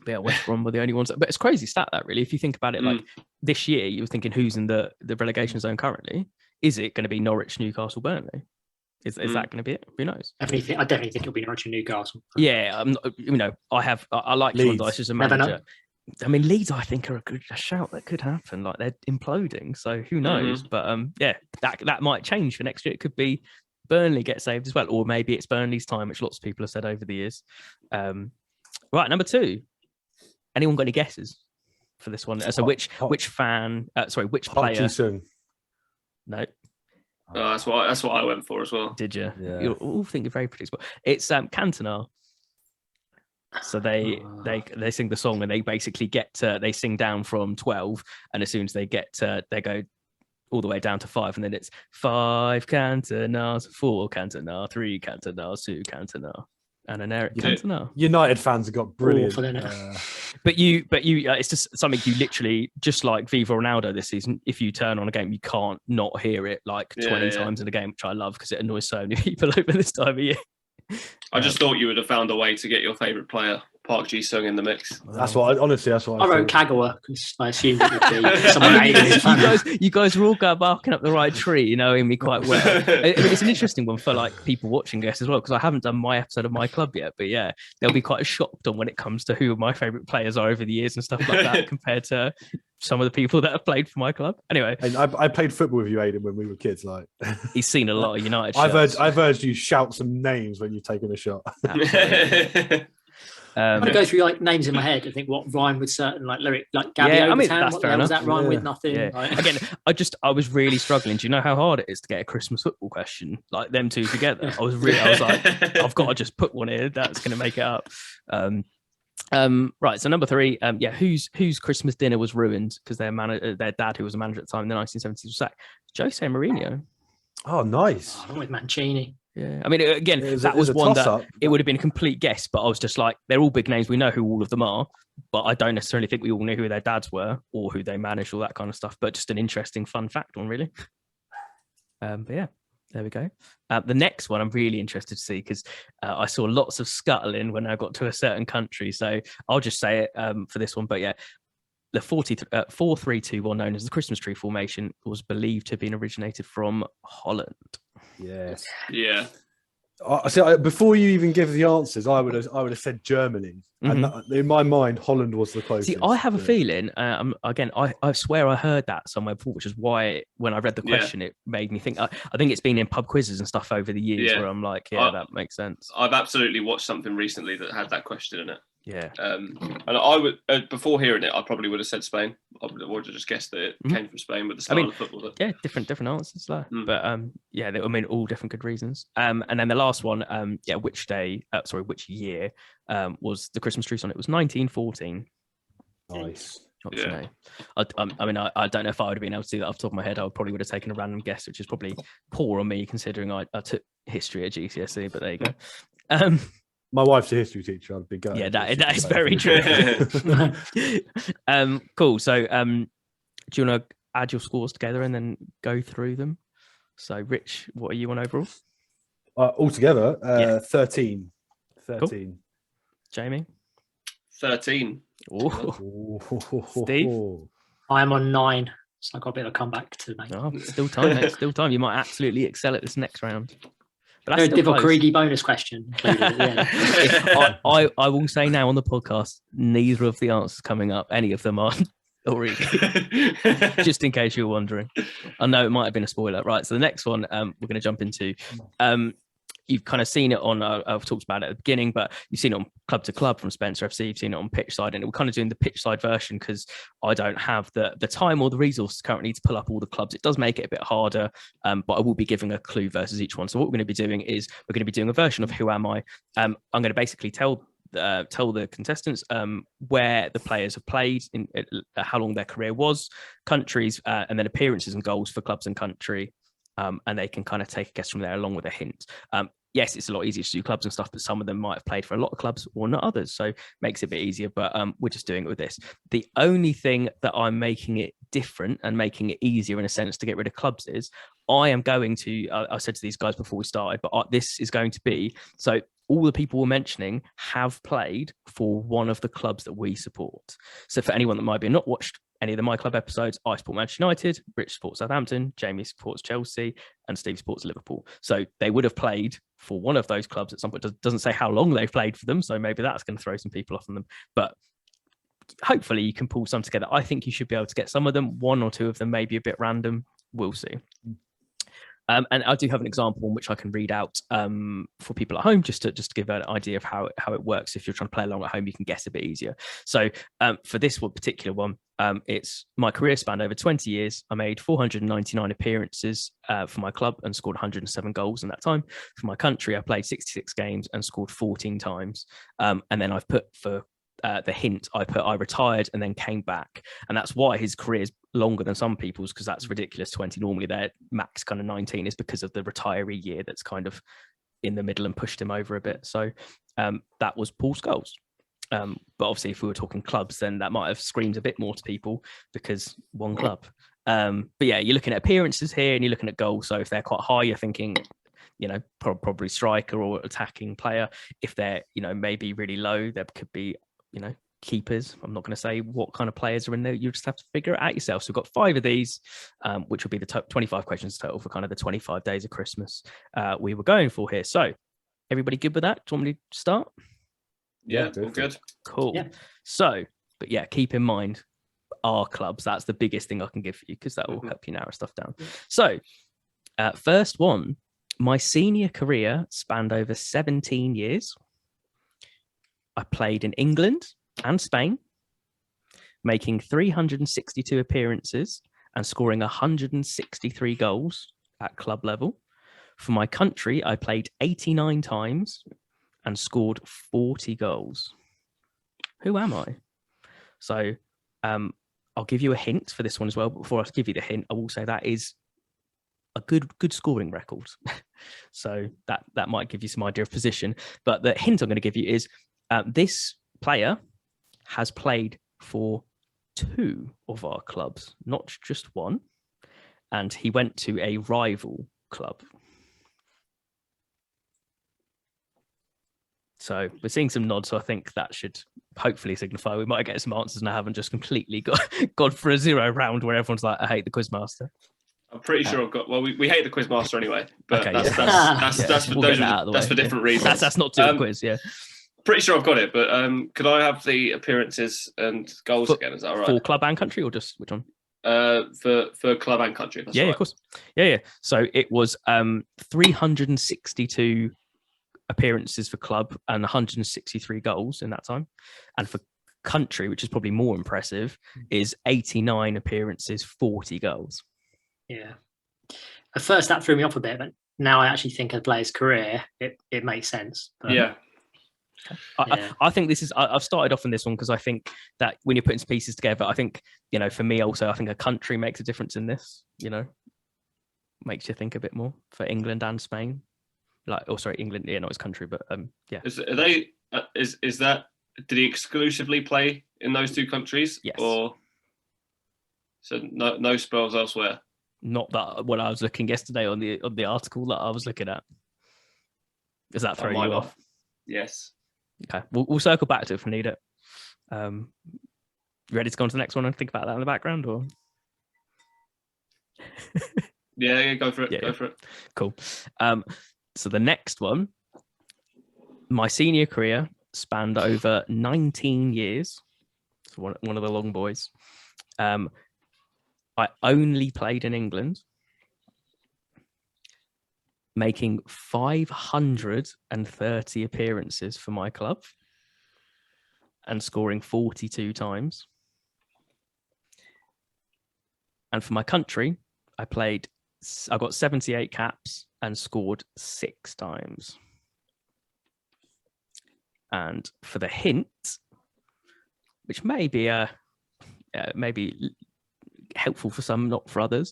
yeah, West Brom were the only ones. But it's crazy stat that, really. If you think about it, like this year, you were thinking who's in the relegation zone currently. Is it going to be Norwich, Newcastle, Burnley? Is that going to be it? Who knows?
I definitely think it'll be Norwich and Newcastle.
Yeah, I like Sean Dyche as a manager. I mean, Leeds, I think, are a shout that could happen. Like, they're imploding, so who knows? But yeah, that might change for next year. It could be Burnley get saved as well, or maybe it's Burnley's time, which lots of people have said over the years. Right, number 2. Anyone got any guesses for this one? So which player?
Hutchinson.
No.
Oh, that's what I went for as well.
Did you?
Yeah.
You're all thinking very predictable. It's Cantona. So they sing the song, and they basically they sing down from 12, and as soon as they get they go all the way down to 5, and then it's 5 Cantonas, 4 Cantona, 3 Cantonas, 2 Cantona, and an Eric Cantona.
United fans have got brilliant.
But you, it's just something you literally, just like Viva Ronaldo this season. If you turn on a game, you can't not hear it like 20 times in a game, which I love because it annoys so many people over this time of year.
I just thought you would have found a way to get your favourite player, Park Ji-sung, in the mix.
That's what I
wrote Kagawa because I assumed it would be someone.
You guys were all barking up the right tree, you knowing me quite well. I mean, it's an interesting one for like people watching this as well, because I haven't done my episode of my club yet. But yeah, they'll be quite shocked on when it comes to who my favourite players are over the years and stuff like that compared to some of the people that have played for my club. Anyway,
and I played football with you, Aidan, when we were kids. Like,
he's seen a lot of United.
I've heard you shout some names when you've taken a shot.
I'm gonna go through like names in my head. I think what rhyme with certain like lyric, like Gabby Overtown. What the hell was that rhyme with nothing?
Yeah.
Like...
Again, I was really struggling. Do you know how hard it is to get a Christmas football question like them two together? I was like, I've got to just put one here. That's going to make it up. Right. So number 3, whose Christmas dinner was ruined because their dad, who was a manager at the time in the 1970s, was sacked? Jose Mourinho.
Oh, nice.
I'm with Mancini.
Yeah, I mean, again, that was one that it would have been a complete guess, but I was just like, they're all big names. We know who all of them are, but I don't necessarily think we all knew who their dads were or who they managed, all that kind of stuff. But just an interesting, fun fact one, really. But yeah, there we go. The next one I'm really interested to see because I saw lots of scuttling when I got to a certain country. So I'll just say it for this one. But yeah, the 4-3-2-1, known as the Christmas tree formation, was believed to have been originated from Holland.
Yes.
Yeah.
Before you even give the answers, I would have said Germany, and in my mind, Holland was the closest.
See, I have a feeling. Again, I swear I heard that somewhere before, which is why when I read the question, it made me think. I think it's been in pub quizzes and stuff over the years where I'm like, that makes sense.
I've absolutely watched something recently that had that question in it.
Yeah.
And I would before hearing it, I probably would have said Spain. I would have just guessed that it came from Spain with the style of football.
Yeah, different answers there. But they all different good reasons. And then the last one, which year was the Christmas Truce on? It was 1914.
Nice.
Yeah. I don't know if I would have been able to do that off the top of my head. I probably would have taken a random guess, which is probably poor on me considering I took history at GCSE. But there you go.
My wife's a history teacher. I'd be going.
Yeah, that is very true. Cool. So, do you want to add your scores together and then go through them? So, Rich, what are you on overall?
Altogether, 13. 13.
Cool. Jamie?
13.
Steve?
I'm on 9. So I've got a bit of a comeback to make.
Oh, still time, mate. Still time. You might absolutely excel at this next round. But
that's Divock Origi bonus question.
I will say now on the podcast, neither of the answers coming up, any of them are Origi. Just in case you're wondering. I know it might have been a spoiler. Right, so the next one we're going to jump into. You've kind of seen it on, I've talked about it at the beginning, but you've seen it on Club to Club from Spencer FC, you've seen it on Pitch Side, and we're kind of doing the Pitch Side version because I don't have the time or the resources currently to pull up all the clubs. It does make it a bit harder, but I will be giving a clue versus each one. So what we're going to be doing is we're going to be doing a version of Who Am I? I'm going to basically tell the contestants where the players have played, in how long their career was, countries, and then appearances and goals for clubs and country. And they can kind of take a guess from there along with a hint. Yes, it's a lot easier to do clubs and stuff, but some of them might have played for a lot of clubs or not others. So makes it a bit easier, but we're just doing it with this. The only thing that I'm making it different and making it easier in a sense to get rid of clubs is I am going to, I said to these guys before we started, but this is going to be, so all the people we're mentioning have played for one of the clubs that we support. So for anyone that might be not watched any of the My Club episodes, I support Manchester United, Rich supports Southampton, Jamie supports Chelsea, and Steve supports Liverpool. So they would have played for one of those clubs at some point. It doesn't say how long they've played for them, so maybe that's going to throw some people off on them. But hopefully you can pull some together. I think you should be able to get some of them. One or two of them may be a bit random. We'll see. And I do have an example in which I can read out for people at home, just to give an idea of how it works. If you're trying to play along at home, you can guess a bit easier. So for this one particular one, it's my career spanned over 20 years. I made 499 appearances for my club and scored 107 goals in that time. For my country, I played 66 games and scored 14 times. And then I've put for the hint, I retired and then came back. And that's why his career is longer than some people's, because that's ridiculous. 20 normally, their max kind of 19 is because of the retiree year that's kind of in the middle and pushed him over a bit. So that was Paul Scholes. But obviously if we were talking clubs, then that might have screamed a bit more to people because one club. But yeah, you're looking at appearances here and you're looking at goals. So if they're quite high, you're thinking, probably striker or attacking player. If they're, maybe really low, there could be, keepers. I'm not going to say what kind of players are in there. You just have to figure it out yourself. So we've got 5 of these, which will be the 25 questions total for kind of the 25 days of Christmas we were going for here. So everybody good with that? Do you want me to start?
Yeah, all good.
Cool. Yeah. So, but yeah, keep in mind our clubs. That's the biggest thing I can give you, because that will help you narrow stuff down. So first one, my senior career spanned over 17 years. I played in England and Spain, making 362 appearances and scoring 163 goals at club level. For my country, I played 89 times and scored 40 goals. Who am I? So I'll give you a hint for this one as well. But before I give you the hint, I will say that is a good scoring record. So that might give you some idea of position. But the hint I'm going to give you is this player has played for 2 of our clubs, not just one. And he went to a rival club. So we're seeing some nods. So I think that should hopefully signify we might get some answers, and I haven't just completely gone for a 0 round where everyone's like, I hate the quizmaster.
I'm pretty sure I've got. Well, we hate the quizmaster anyway, but
okay,
that's for different reasons.
That's not doing quiz. Yeah.
Pretty sure I've got it, but could I have the appearances and goals again? Is that all right?
For club and country, or just which one?
For club and country. That's right.
Of course. Yeah. So it was 362 appearances for club and 163 goals in that time, and for country, which is probably more impressive, is 89 appearances, 40 goals.
Yeah. At first, that threw me off a bit, but now I actually think of the player's career, it makes sense. But...
Yeah.
I think this is. I've started off on this one because I think that when you're putting some pieces together, I think for me also, I think a country makes a difference in this. Makes you think a bit more for England and Spain. England. Yeah, not his country, but yeah.
Is that? Did he exclusively play in those 2 countries?
Yes.
Or so no spells elsewhere.
Not that what I was looking yesterday on the article that I was looking at. Does that throw you off?
Yes.
Okay, we'll circle back to it if we need it. You ready to go on to the next one and think about that in the background, or?
Yeah, go for it. Go for it.
Cool. So the next one, my senior career spanned over 19 years. So one of the long boys. I only played in England, making 530 appearances for my club and scoring 42 times. And for my country, I got 78 caps and scored 6 times. And for the hint, which may be maybe helpful for some, not for others,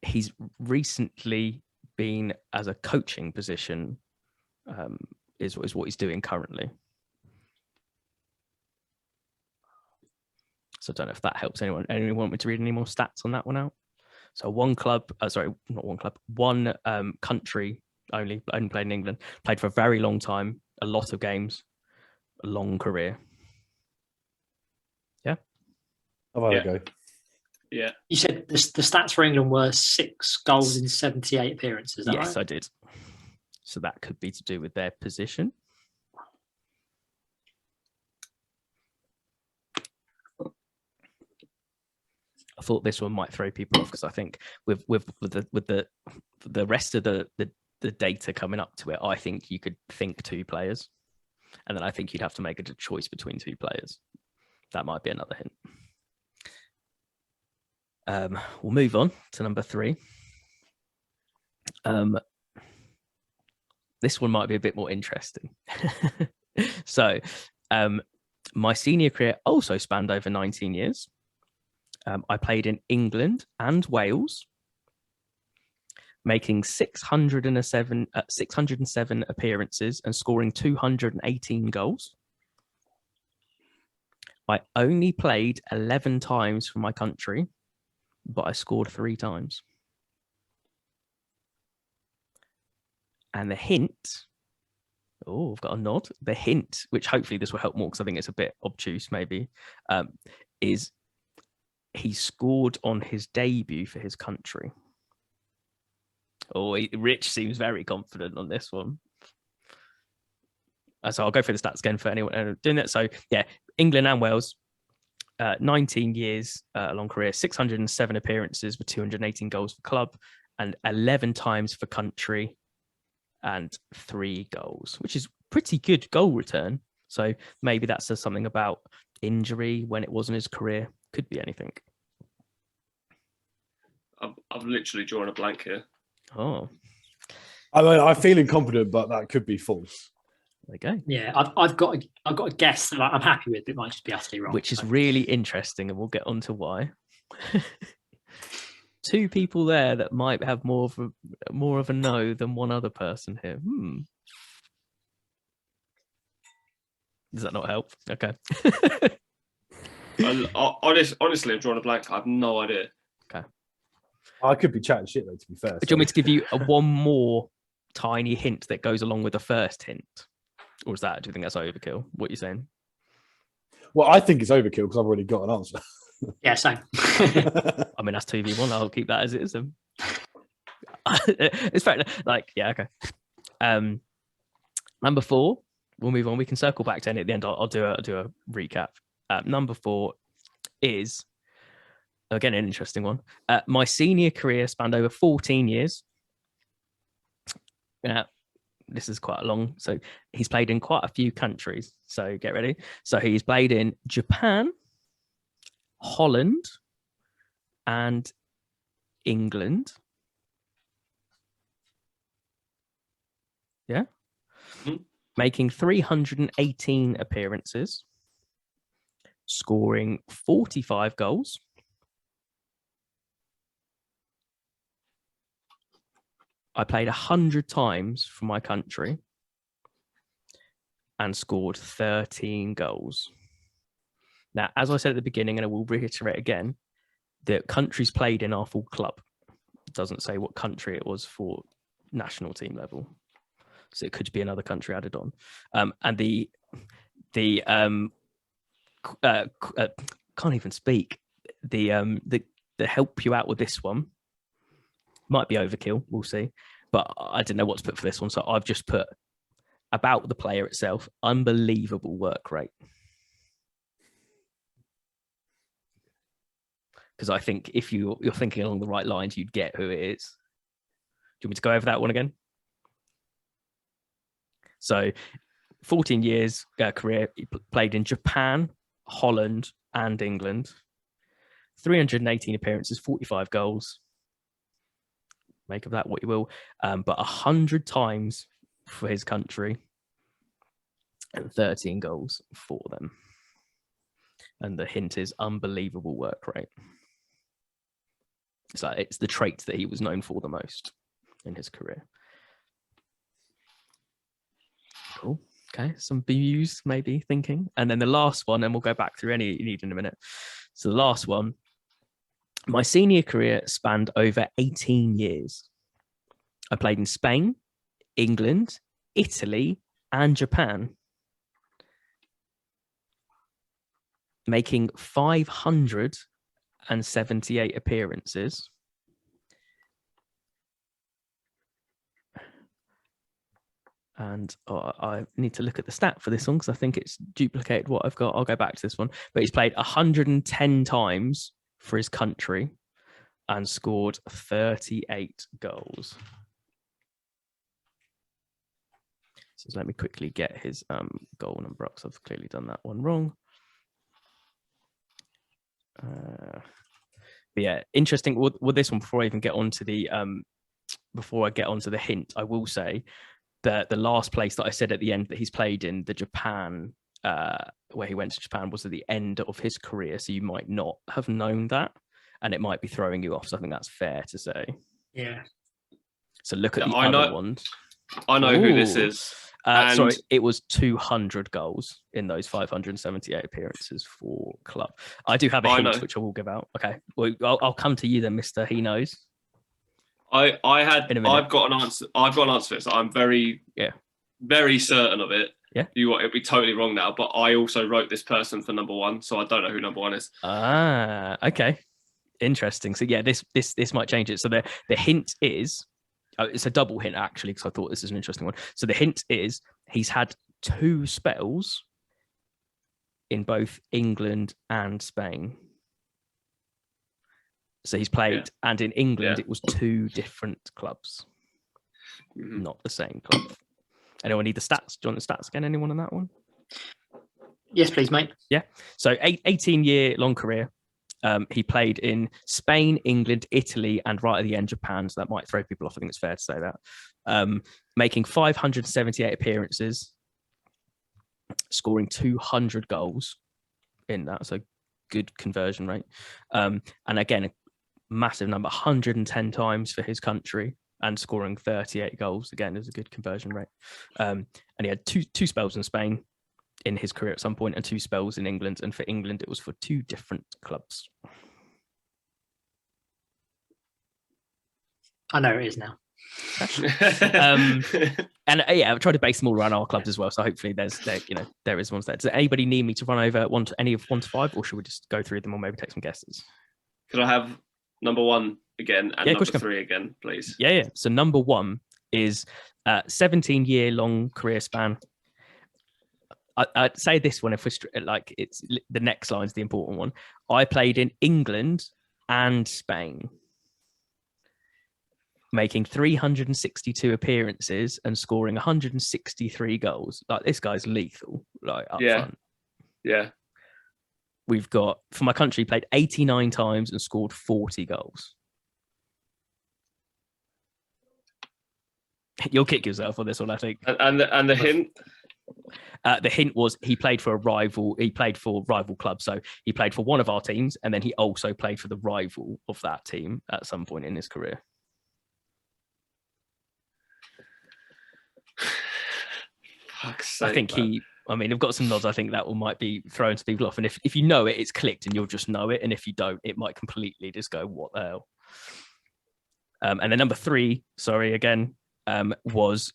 he's recently been as a coaching position, is what he's doing currently. So I don't know if that helps anyone. Anyone want me to read any more stats on that one out? So one country only played in England, played for a very long time, a lot of games, a long career. Yeah.
I've had a go.
Yeah.
You said the stats for England were 6 goals in 78 appearances.
Yes,
right?
I did. So that could be to do with their position. I thought this one might throw people off because I think with the rest of the data coming up to it, I think you could think 2 players, and then I think you'd have to make a choice between 2 players. That might be another hint. We'll move on to number 3. This one might be a bit more interesting. So, my senior career also spanned over 19 years. I played in England and Wales, making 607 appearances and scoring 218 goals. I only played 11 times for my country, but I scored 3 times. And the hint, I've got a nod. The hint, which hopefully this will help more because I think it's a bit obtuse maybe, is he scored on his debut for his country. Rich seems very confident on this one. So I'll go through the stats again for anyone doing that. So yeah, England and Wales, 19 years long career, 607 appearances with 218 goals for club and 11 times for country and 3 goals, which is pretty good goal return. So maybe that says something about injury when it wasn't his career. Could be anything.
I've literally drawn a blank here.
Oh,
I mean, I'm feeling confident, but that could be false.
There you go.
Yeah, I've got a guess that I'm happy with. It might just be utterly wrong.
Which is really interesting, and we'll get on to why. 2 people there that might have more of a no than one other person here. Does that not help? Okay.
Honestly, I'm drawing a blank. I have no idea.
Okay.
I could be chatting shit though, to be fair.
Do you want me to give you one more tiny hint that goes along with the first hint? Or do you think that's overkill? What are you saying?
Well, I think it's overkill because I've already got an answer.
Yeah, same.
I mean, that's 2v1. I'll keep that as it is. It's fair. Like, yeah, okay. Number 4, we'll move on. We can circle back to any at the end. I'll do a recap. Number 4 is, again, an interesting one. My senior career spanned over 14 years. This is quite long. So he's played in quite a few countries. So get ready. So he's played in Japan, Holland, and England. Yeah.
Mm-hmm.
Making 318 appearances, scoring 45 goals. I played 100 times for my country and scored 13 goals. Now, as I said at the beginning, and I will reiterate again, the countries played in our full club. It doesn't say what country it was for national team level. So it could be another country added on. And the can't even speak. The help you out with this one might be overkill. We'll see. But I didn't know what to put for this one. So I've just put about the player itself, unbelievable work rate. Because I think if you're thinking along the right lines, you'd get who it is. Do you want me to go over that one again? So 14 years career, he played in Japan, Holland, and England. 318 appearances, 45 goals. Make of that what you will. But 100 times for his country and 13 goals for them. And the hint is unbelievable work rate. It's the trait that he was known for the most in his career. Cool. Okay, some views maybe thinking. And then the last one, and we'll go back through any you need in a minute. So the last one, my senior career spanned over 18 years. I played in Spain, England, Italy, and Japan, making 578 appearances. And I need to look at the stat for this one because I think it's duplicated what I've got. I'll go back to this one. But he's played 110 times for his country and scored 38 goals. So let me quickly get his goal number up, because I've clearly done that one wrong. But yeah, interesting. With this one, before I even get onto the hint, I will say that the last place that I said at the end that he's played in, the Japan, where he went to Japan, was at the end of his career. So you might not have known that, and it might be throwing you off. So I think that's fair to say.
Yeah.
So look at the other ones.
I know who this is.
Sorry, it was 200 goals in those 578 appearances for club. I do have a hint which I will give out. Okay, well, I'll come to you then, Mr. He Knows.
I've got an answer. I've got an answer for this. I'm very certain of it.
Yeah.
It'd be totally wrong now, but I also wrote this person for number one, so I don't know who number one is.
Okay. Interesting. So yeah, this might change it. So the hint is, it's a double hint actually, because I thought this is an interesting one. So the hint is he's had 2 spells in both England and Spain. So he's played, and in England it was 2 different clubs, not the same club. Anyone need the stats? Do you want the stats again? Anyone on that one?
Yes, please, mate.
Yeah. So 18-year long career. He played in Spain, England, Italy, and right at the end, Japan. So that might throw people off. I think it's fair to say that. Making 578 appearances, scoring 200 goals in that. So good conversion rate. And again, a massive number, 110 times for his country, and scoring 38 goals. Again, is a good conversion rate. And he had two spells in Spain in his career at some point, and 2 spells in England. And for England, it was for 2 different clubs.
I know it is now.
And I've tried to base them all around our clubs as well. So hopefully there is ones there. Does anybody need me to run over any of 1 to 5, or should we just go through them, or maybe take some guesses?
Could I have number 1 again and number 3 again, please?
Yeah. So number 1 is 17-year long career span. I'd say this one, if we're like, it's the next line's the important one. I played in England and Spain, making 362 appearances and scoring 163 goals. Like, this guy's lethal. Like, up front.
Yeah.
We've got, for my country, played 89 times and scored 40 goals. You'll kick yourself on this one, I think.
And the hint.
The hint was he played for rival clubs. So he played for one of our teams, and then he also played for the rival of that team at some point in his career.
Fuck's sake,
I think I've got some nods. I think that one might be thrown to people off. And if you know it, it's clicked and you'll just know it. And if you don't, it might completely just go, what the hell? And then number 3, was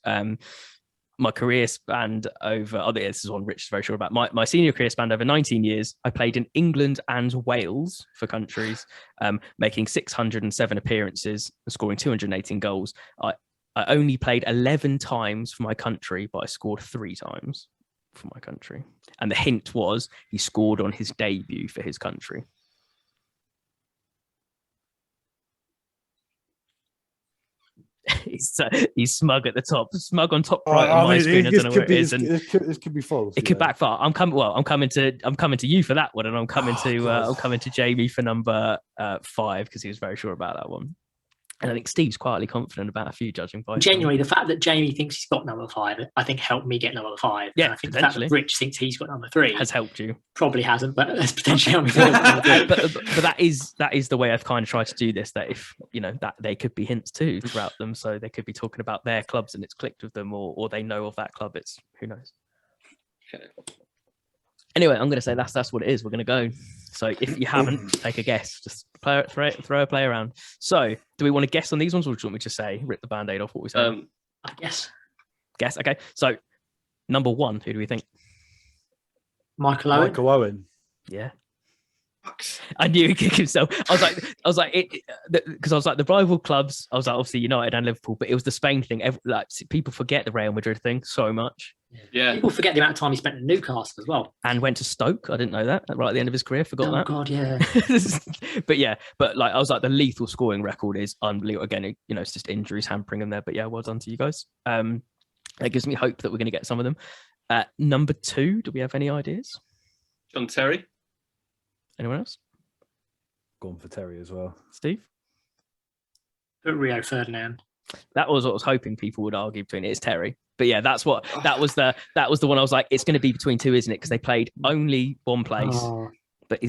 my career spanned over, this is one Rich is very sure about. My senior career spanned over 19 years. I played in England and Wales for countries, making 607 appearances and scoring 218 goals. I only played 11 times for my country, but I scored 3 times for my country. And the hint was he scored on his debut for his country. He's smug at the top, smug on top right on my screen. I don't know where it is.
This could be false.
It could backfire. I'm coming to you for that one, and I'm coming to Jamie for number 5, because he was very sure about that one. And I think Steve's quietly confident about a few, judging by
genuinely the fact that Jamie thinks he's got number 5, I think helped me get number 5.
Yeah,
and I think the fact that Rich thinks he's got number 3
has helped you.
Probably hasn't, but it's potentially helped me.
but that is the way I've kind of tried to do this. That if that they could be hints too throughout them, so they could be talking about their clubs and it's clicked with them, or they know of that club. It's who knows.
Okay.
Anyway, I'm going to say that's what it is. We're going to go. So if you haven't, take a guess. Just throw a play around. So do we want to guess on these ones, or do you want me to say rip the band-aid off what we say?
I guess.
Guess. Okay. So number 1, who do we think?
Michael Owen.
Yeah. I knew he'd kick himself. I was like, because I was like the rival clubs. I was like, obviously United and Liverpool, but it was the Spain thing. People forget the Real Madrid thing so much.
Yeah,
people forget the amount of time he spent in Newcastle as well,
and went to Stoke. I didn't know that right at the end of his career. Forgot that.
Oh God, yeah.
but like I was like, the lethal scoring record is unbelievable. Again, it's just injuries hampering him there. But yeah, well done to you guys. It gives me hope that we're going to get some of them. Number 2, do we have any ideas?
John Terry.
Anyone else?
Gone for Terry as well.
Steve?
But Rio Ferdinand.
That was what I was hoping people would argue between. It's Terry. But yeah, that was the one I was like, it's going to be between 2, isn't it? Because they played only one place. But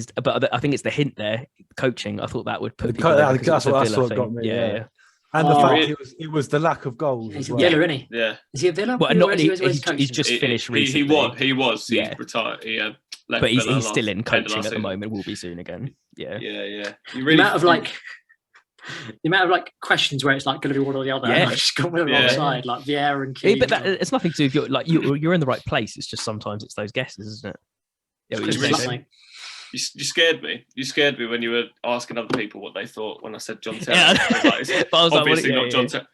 I think it's the hint there, coaching. I thought that would put people
that's what got me. Yeah. And the fact it was the lack of goals.
He's a Villa, isn't he?
Yeah.
Is he a Villa?
Well, he's just finished recently.
He was.
Yeah.
He's retired. He left,
but he's still in coaching at the moment. Will be soon again. Yeah.
Yeah.
The amount of The amount of like questions where it's like going to be one or the other.
Yeah.
And I just got on the wrong side, like Vieira and Keane.
But it's nothing to do with you're in the right place. It's just sometimes it's those guesses, isn't it? Yeah,
you scared me. You scared me when you were asking other people what they thought when I said John Terry.
Yeah.
But I was obviously not John Terry.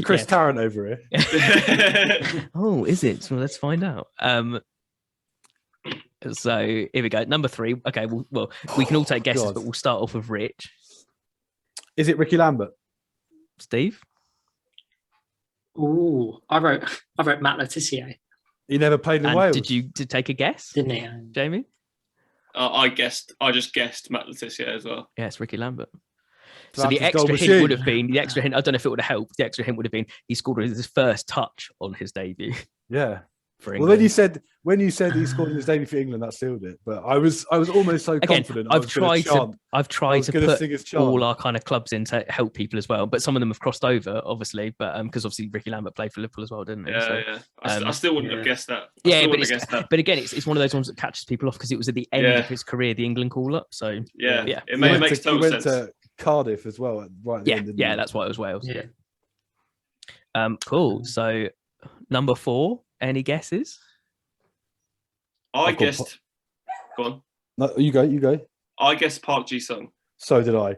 Chris Tarrant over here.
Oh, is it? So let's find out. So here we go. Number 3. Okay, well, we can all take guesses, but we'll start off with Rich.
Is it Ricky Lambert?
Steve?
Oh, I wrote Matt Letizia.
He never played in Wales.
Did you take a guess?
Didn't he?
Jamie?
I just guessed Matt Letizia as well.
Yeah, it's Ricky Lambert.
So
the extra hint would have been I don't know if it would have helped. The extra hint would have been he scored his first touch on his debut.
Yeah.
For
England. Well, when you said he scored in his debut for England, that sealed it. But I was almost so confident.
I've tried to put all our kind of clubs in to help people as well, but some of them have crossed over, obviously. But because obviously Ricky Lambert played for Liverpool as well, didn't he?
Yeah. I still wouldn't have guessed that.
But again, it's one of those ones that catches people off because it was at the end of his career, the England call up. So
yeah, it makes total sense.
He went to Cardiff as well, right? At the end,
that's why it was Wales.
Yeah.
Cool. So number 4. Any guesses?
I guessed. Go on.
No, you go.
I guessed Park Ji-sung.
So did I.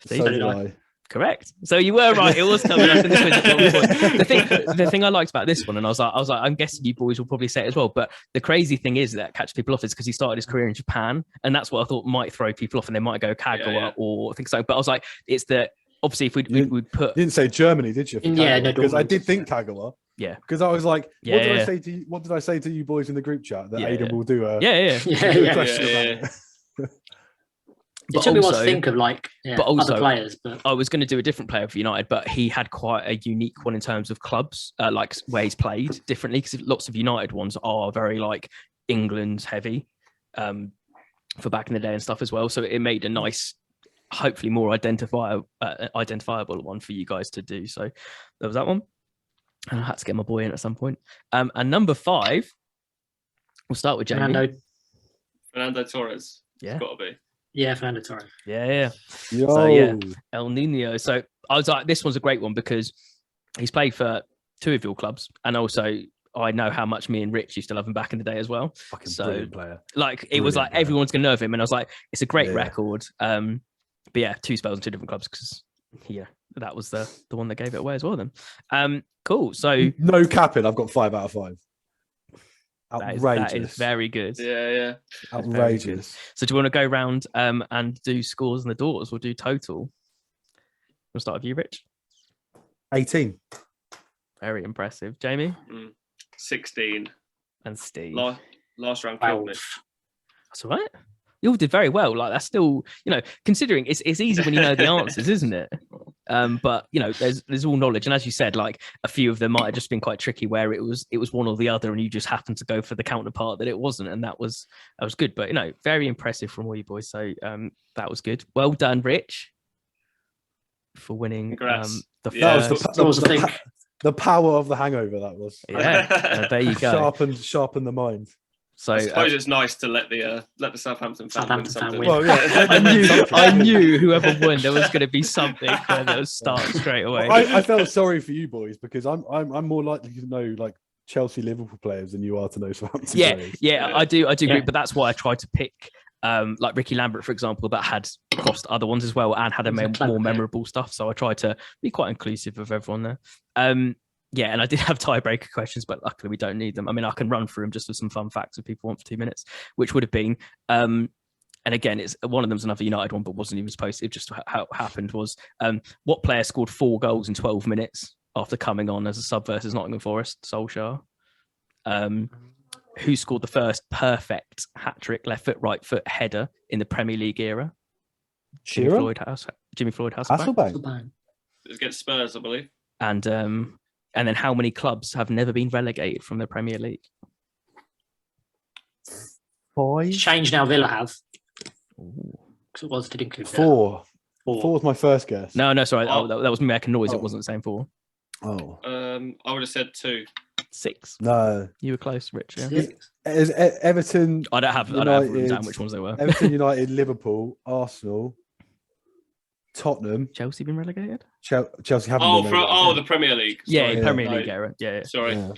So did I. Correct. So you were right. It was coming up in this one. The thing I liked about this one, and I was like, I'm guessing you boys will probably say it as well. But the crazy thing is that catches people off is because he started his career in Japan, and that's what I thought might throw people off, and they might go Kagawa or things like. But I was like, it's the obviously if we'd put.
You didn't say Germany, did you?
Yeah, no,
because I did think Kagawa.
Yeah,
because I was like, what did I say to you boys in the group chat that Aidan will do a question about it?
It took me a while to think of other players. But
I was going to do a different player for United, but he had quite a unique one in terms of clubs, like where he's played differently. Because lots of United ones are very like England heavy for back in the day and stuff as well. So it made a nice, hopefully more identifiable one for you guys to do. So there was that one. And I had to get my boy in at some point. And number 5, we'll start with Jamie.
Fernando Torres.
Yeah.
It's got to be.
Yeah, Fernando Torres.
Yeah.
Yo.
So El Nino. So I was like, this one's a great one because he's played for 2 of your clubs, and also I know how much me and Rich used to love him back in the day as well.
Fucking brilliant player.
Like it was like everyone's gonna know of him, and I was like, it's a great record. But yeah, 2 spells in 2 different clubs because that was the one that gave it away as well. Then, cool. So
no capping. I've got 5 out of 5. Outrageous.
That is very good.
Yeah.
Outrageous.
So do you want to go around and do scores and the daughters? We'll do total. We'll start with you, Rich.
18.
Very impressive. Jamie?
16.
And Steve.
Last round killed me.
That's all right. You all did very well. Like that's still, considering it's easy when you know the answers, isn't it? But there's all knowledge, and as you said, like a few of them might have just been quite tricky, where it was one or the other, and you just happened to go for the counterpart that it wasn't, and that was good. But very impressive from all you boys. So that was good. Well done, Rich, for winning.
The
the power of the hangover. That was
there you go.
Sharpened the mind.
So
I suppose it's nice to let the Southampton fan win something.
Well,
I knew whoever won, there was going to be something where they'll start straight away.
I felt sorry for you boys because I'm more likely to know like Chelsea, Liverpool players than you are to know Southampton players.
Yeah, I do agree, but that's why I tried to pick like Ricky Lambert, for example, that had crossed other ones as well and had a more memorable stuff. So I tried to be quite inclusive of everyone there. Yeah, and I did have tiebreaker questions, but luckily we don't need them. I mean, I can run through them just with some fun facts if people want for 2 minutes, which would have been, and again, it's one of them's another United one, but wasn't even supposed to. It just how it happened was, what player scored 4 goals in 12 minutes after coming on as a sub versus Nottingham Forest? Solskjaer. Who scored the first perfect hat-trick left foot, right foot header in the Premier League era? Jimmy Floyd Hasselbank.
It was against Spurs, I believe.
And then how many clubs have never been relegated from the Premier League?
5.
It's changed now. Villa have. Because it was did include
4. 4 was my first guess.
No, sorry. That was me making noise. It wasn't the same 4.
Oh.
I would have said 2.
6.
No.
You were close, Rich. Yeah.
Is Everton?
I don't have written down which ones they were.
Everton, United, Liverpool, Arsenal. Tottenham.
Chelsea been relegated?
Chelsea haven't been relegated.
The Premier League. Sorry.
Yeah, Premier League era. Yeah.
Sorry.
Yeah.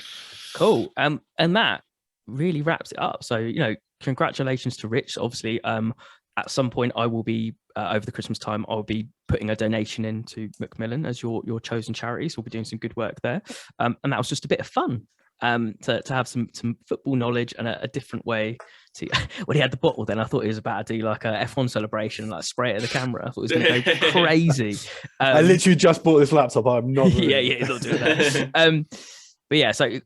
Cool. And that really wraps it up. So, congratulations to Rich. Obviously, at some point I will be over the Christmas time, I'll be putting a donation into Macmillan as your chosen charity. So we'll be doing some good work there. And that was just a bit of fun. To have some football knowledge and a different way to when he had the bottle, then I thought he was about to do like a F1 celebration, like spray it at the camera. I thought it was going to go crazy.
I literally just bought this laptop. I'm not really...
yeah, he's not doing that. But yeah, so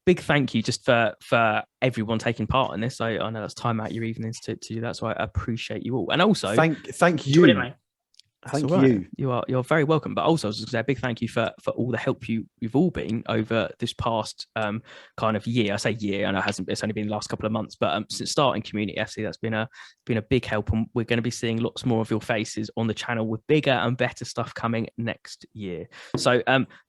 big thank you just for everyone taking part in this. I know that's time out your evenings to do that, so I appreciate you all. And also
thank you.
Mate.
Thank you.
You're very welcome. But also, I was just going to say a big thank you for all the help you've all been over this past kind of year. I say year, I know it's only been the last couple of months, but since starting Community FC, that's been a big help, and we're going to be seeing lots more of your faces on the channel with bigger and better stuff coming next year. So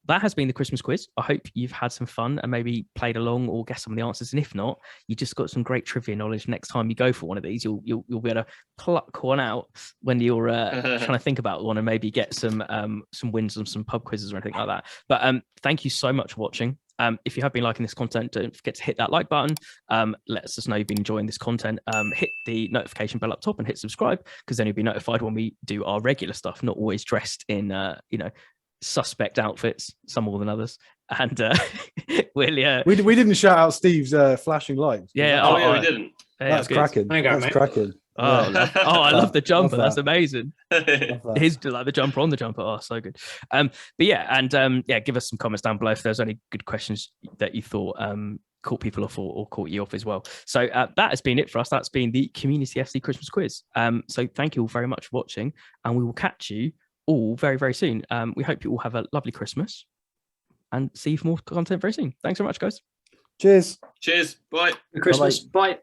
that has been the Christmas quiz. I hope you've had some fun and maybe played along or guessed some of the answers. And if not, you just got some great trivia knowledge. Next time you go for one of these, you'll be able to pluck one out when you're trying to think about one and maybe get some wins on some pub quizzes or anything like that. But thank you so much for watching. If you have been liking this content, don't forget to hit that like button. Let us know you've been enjoying this content. Hit the notification bell up top and hit subscribe, because then you'll be notified when we do our regular stuff, not always dressed in suspect outfits, some more than others. And we
didn't shout out Steve's flashing lights.
Yeah, we didn't.
That's cracking. That's cracking.
I love the jumper. That's amazing. His like the jumper on the jumper. Oh, so good. But yeah, and give us some comments down below if there's any good questions that you thought caught people off or caught you off as well. So that has been it for us. That's been the Community FC Christmas quiz. So thank you all very much for watching, and we will catch you all very, very soon. We hope you all have a lovely Christmas and see you for more content very soon. Thanks very much, guys.
Cheers.
Bye.
Good Christmas. Bye.